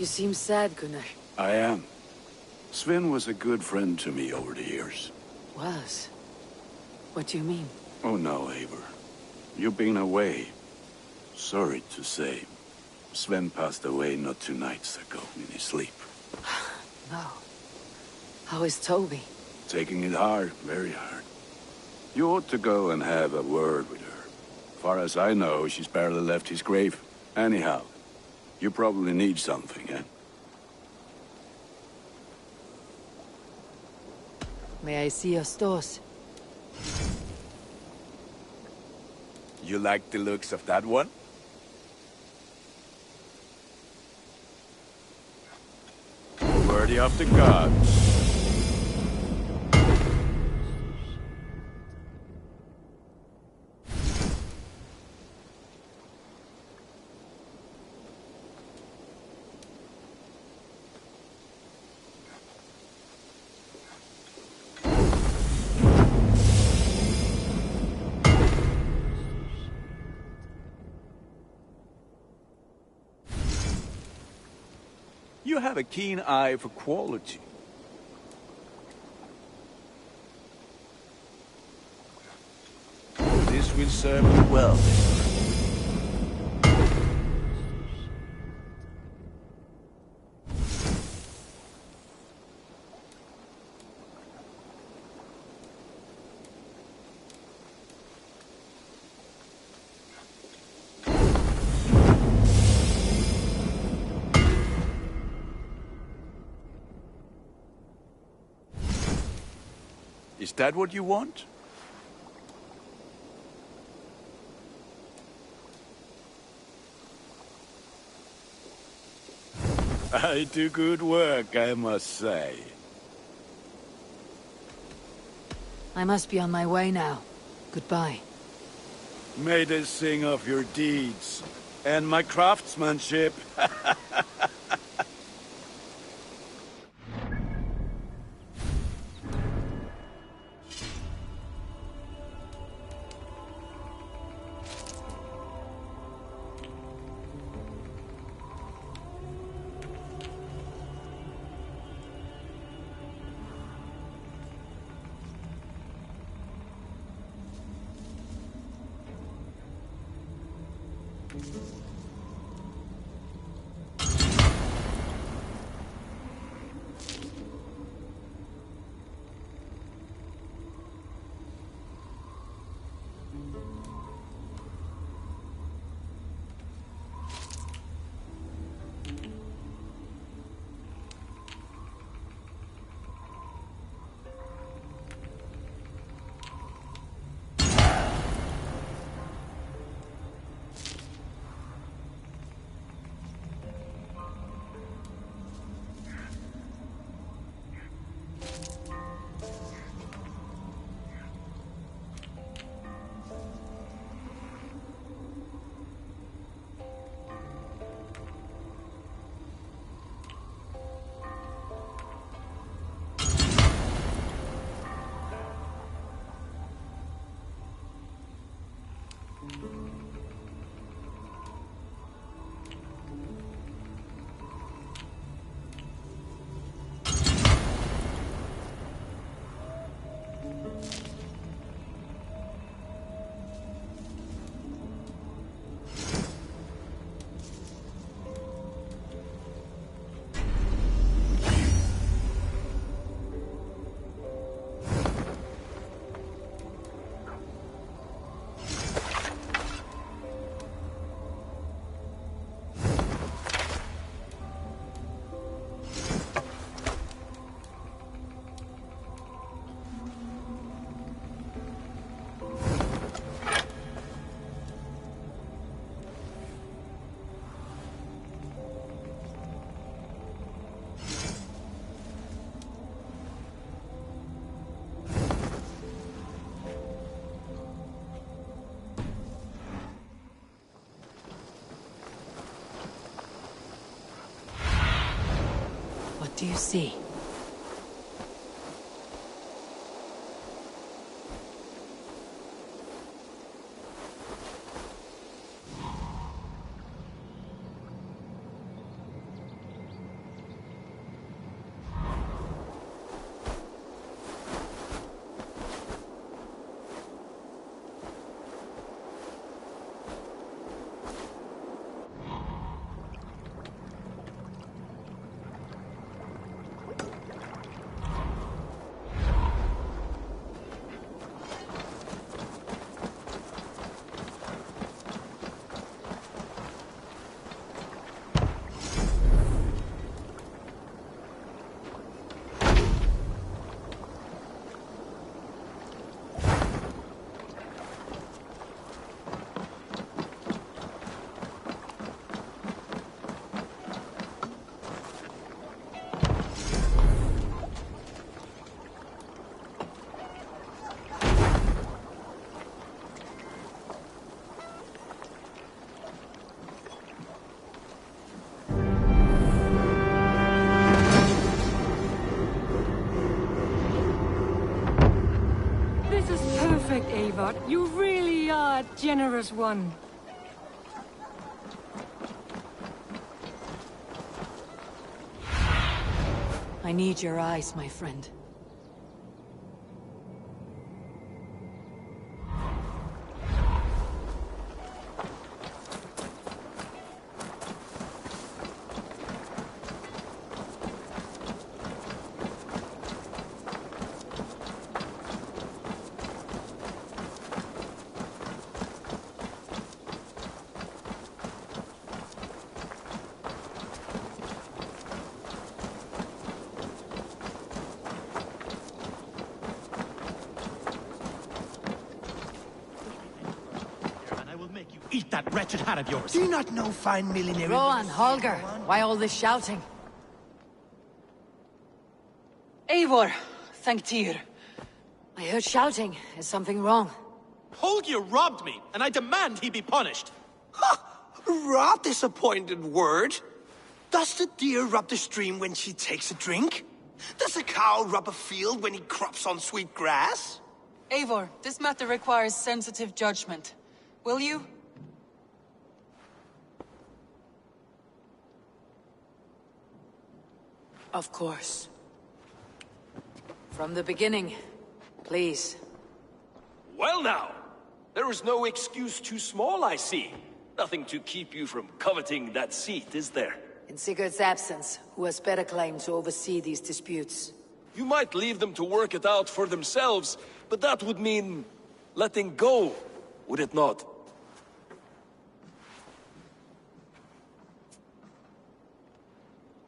You seem sad, Gunnar. I am. Sven was a good friend to me over the years. Was? What do you mean? Oh no, Eivor. You've been away. Sorry to say. Sven passed away not 2 nights ago in his sleep. No. How is Toby? Taking it hard, very hard. You ought to go and have a word with her. Far as I know, she's barely left his grave. Anyhow, you probably need something, eh? May I see your stores? You like the looks of that one? Worthy of the gods. You have a keen eye for quality. This will serve you well. Is that what you want? I do good work, I must say. I must be on my way now. Goodbye. May they sing of your deeds and my craftsmanship. What do you see? You really are a generous one. I need your eyes, my friend. Eat that wretched hat of yours. Do you not know fine millinery? Rowan, Holger, why all this shouting? Eivor, thank Tyr. I heard shouting. Is something wrong? Holger robbed me, and I demand he be punished. Rot disappointed word. Does the deer rub the stream when she takes a drink? Does a cow rub a field when he crops on sweet grass? Eivor, this matter requires sensitive judgment. Will you? Of course. From the beginning, please. Well now, there is no excuse too small, I see. Nothing to keep you from coveting that seat, is there? In Sigurd's absence, who has better claim to oversee these disputes? You might leave them to work it out for themselves, but that would mean letting go, would it not?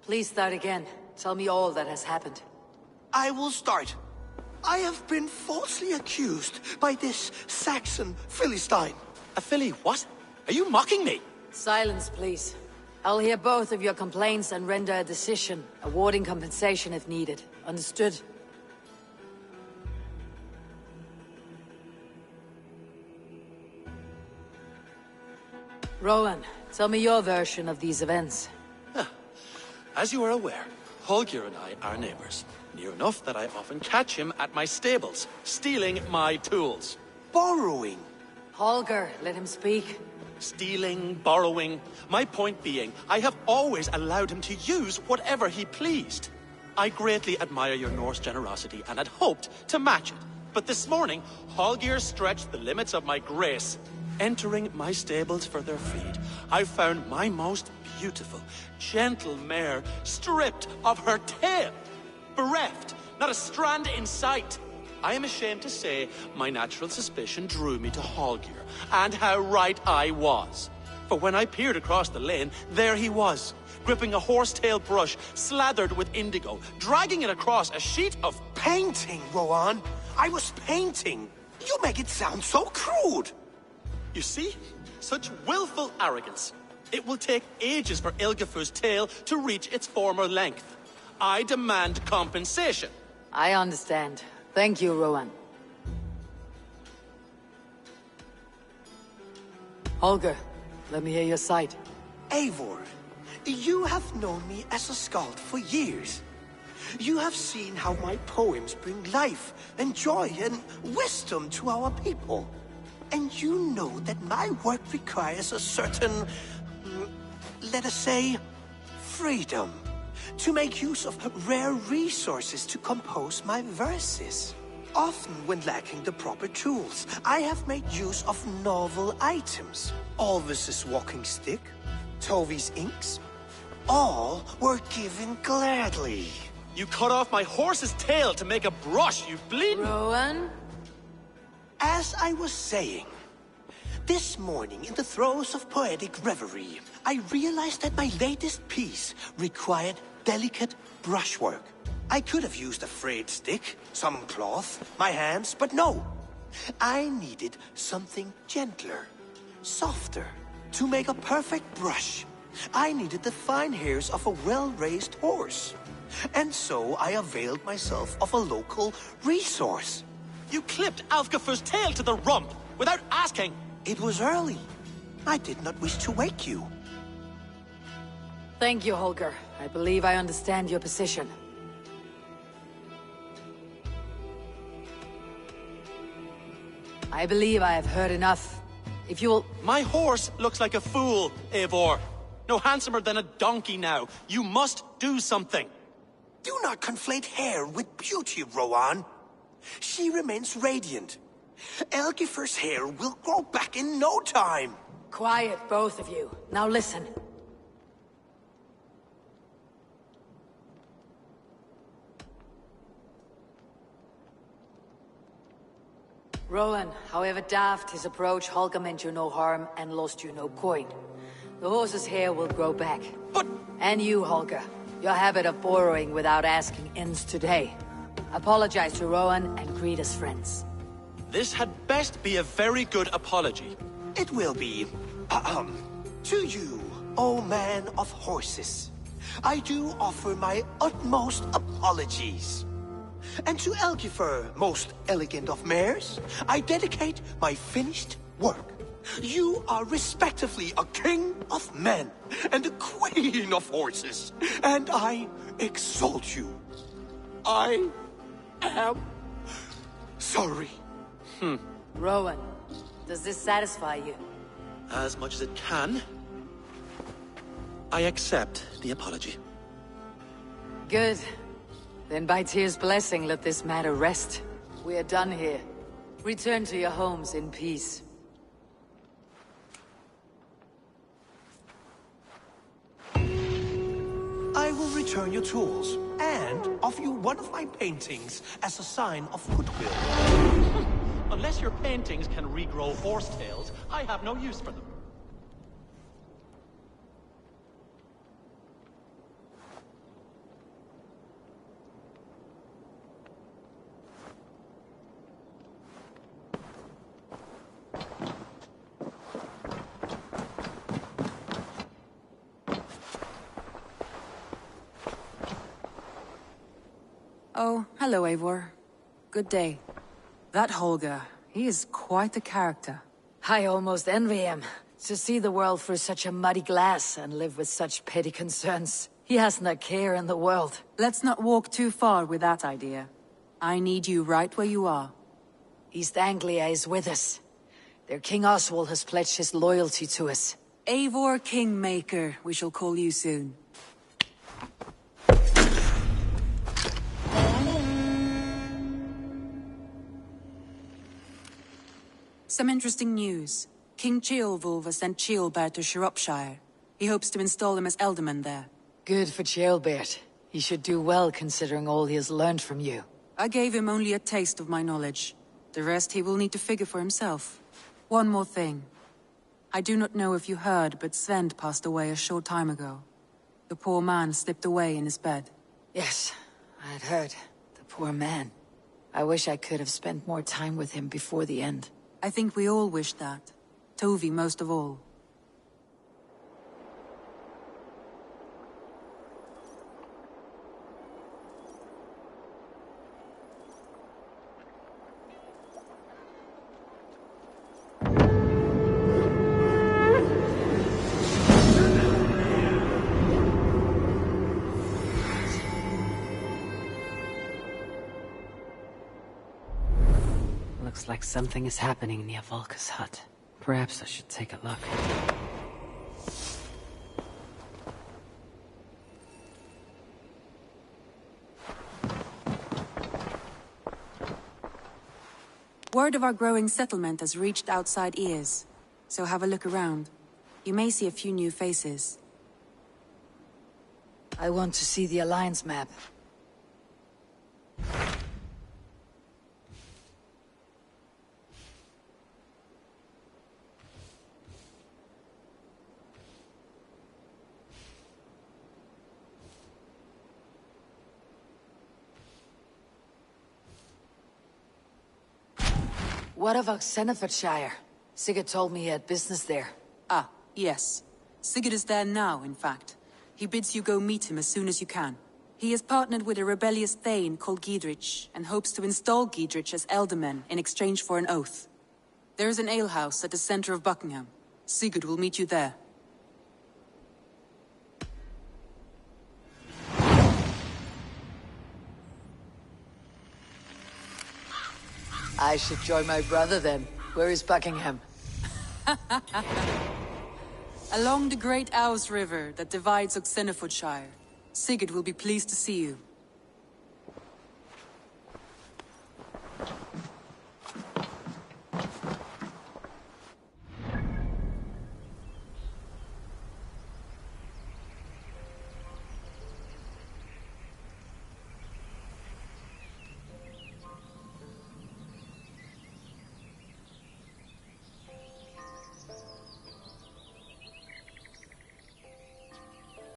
Please start again. Tell me all that has happened. I will start. I have been falsely accused by this Saxon Philistine. A Philly what? Are you mocking me? Silence, please. I'll hear both of your complaints and render a decision, awarding compensation if needed. Understood? Rowan, tell me your version of these events. As you are aware, Holger and I are neighbors. Near enough that I often catch him at my stables, stealing my tools. Borrowing? Holger, let him speak. Stealing, borrowing. My point being, I have always allowed him to use whatever he pleased. I greatly admire your Norse generosity and had hoped to match it. But this morning, Holger stretched the limits of my grace. Entering my stables for their feed, I found my most beautiful, gentle mare stripped of her tail. Bereft, not a strand in sight. I am ashamed to say my natural suspicion drew me to Holger, and how right I was. For when I peered across the lane, there he was, gripping a horsetail brush slathered with indigo, dragging it across a sheet of painting, Rowan. I was painting. You make it sound so crude. You see? Such willful arrogance. It will take ages for Ilgafur's tail to reach its former length. I demand compensation. I understand. Thank you, Rowan. Holger, let me hear your side. Eivor, you have known me as a skald for years. You have seen how my poems bring life and joy and wisdom to our people. And you know that my work requires a certain, let us say, freedom. To make use of rare resources to compose my verses. Often when lacking the proper tools, I have made use of novel items. Alvis's walking stick, Tovi's inks, all were given gladly. You cut off my horse's tail to make a brush, you bleeding... Rowan? As I was saying, this morning in the throes of poetic reverie, I realized that my latest piece required delicate brushwork. I could have used a frayed stick, some cloth, my hands, but no. I needed something gentler, softer. To make a perfect brush, I needed the fine hairs of a well-raised horse. And so I availed myself of a local resource. You clipped Alfgafur's tail to the rump, without asking. It was early. I did not wish to wake you. Thank you, Holger. I believe I understand your position. I believe I have heard enough. If you will... My horse looks like a fool, Eivor. No handsomer than a donkey now. You must do something. Do not conflate hair with beauty, Rowan. She remains radiant. Elgifer's hair will grow back in no time. Quiet, both of you. Now listen. Rowan, however daft his approach, Holger meant you no harm and lost you no coin. The horse's hair will grow back. But... And you, Holger. Your habit of borrowing without asking ends today. Apologize to Rowan and greet as friends. This had best be a very good apology. It will be. To you, O man of horses, I do offer my utmost apologies. And to Elgifer, most elegant of mares, I dedicate my finished work. You are respectively a king of men and a queen of horses, and I exalt you. I am sorry. Rowan, does this satisfy you? As much as it can. I accept the apology. Good. Then by Tyr's blessing, let this matter rest. We are done here. Return to your homes in peace. I will return your tools, and offer you one of my paintings as a sign of goodwill. Unless your paintings can regrow horsetails, I have no use for them. Oh, hello, Eivor. Good day. That Holger, he is quite a character. I almost envy him. To see the world through such a muddy glass and live with such petty concerns. He hasn't a care in the world. Let's not walk too far with that idea. I need you right where you are. East Anglia is with us. Their King Oswald has pledged his loyalty to us. Eivor Kingmaker, we shall call you soon. Some interesting news. King Ceolwulf has sent Ceolbert to Shropshire. He hopes to install him as Ealdorman there. Good for Ceolbert. He should do well considering all he has learned from you. I gave him only a taste of my knowledge. The rest he will need to figure for himself. One more thing. I do not know if you heard, but Svend passed away a short time ago. The poor man slipped away in his bed. Yes, I had heard. The poor man. I wish I could have spent more time with him before the end. I think we all wish that. Tovi most of all. Looks like something is happening near Volka's hut. Perhaps I should take a look. Word of our growing settlement has reached outside ears, so have a look around. You may see a few new faces. I want to see the Alliance map. What of Oxenfordshire? Sigurd told me he had business there. Ah, yes. Sigurd is there now, in fact. He bids you go meet him as soon as you can. He has partnered with a rebellious Thane called Giedrich, and hopes to install Giedrich as Ealdorman in exchange for an oath. There is an alehouse at the center of Buckingham. Sigurd will meet you there. I should join my brother then. Where is Buckingham? Along the great Ouse River that divides Oxenfordshire. Sigurd will be pleased to see you.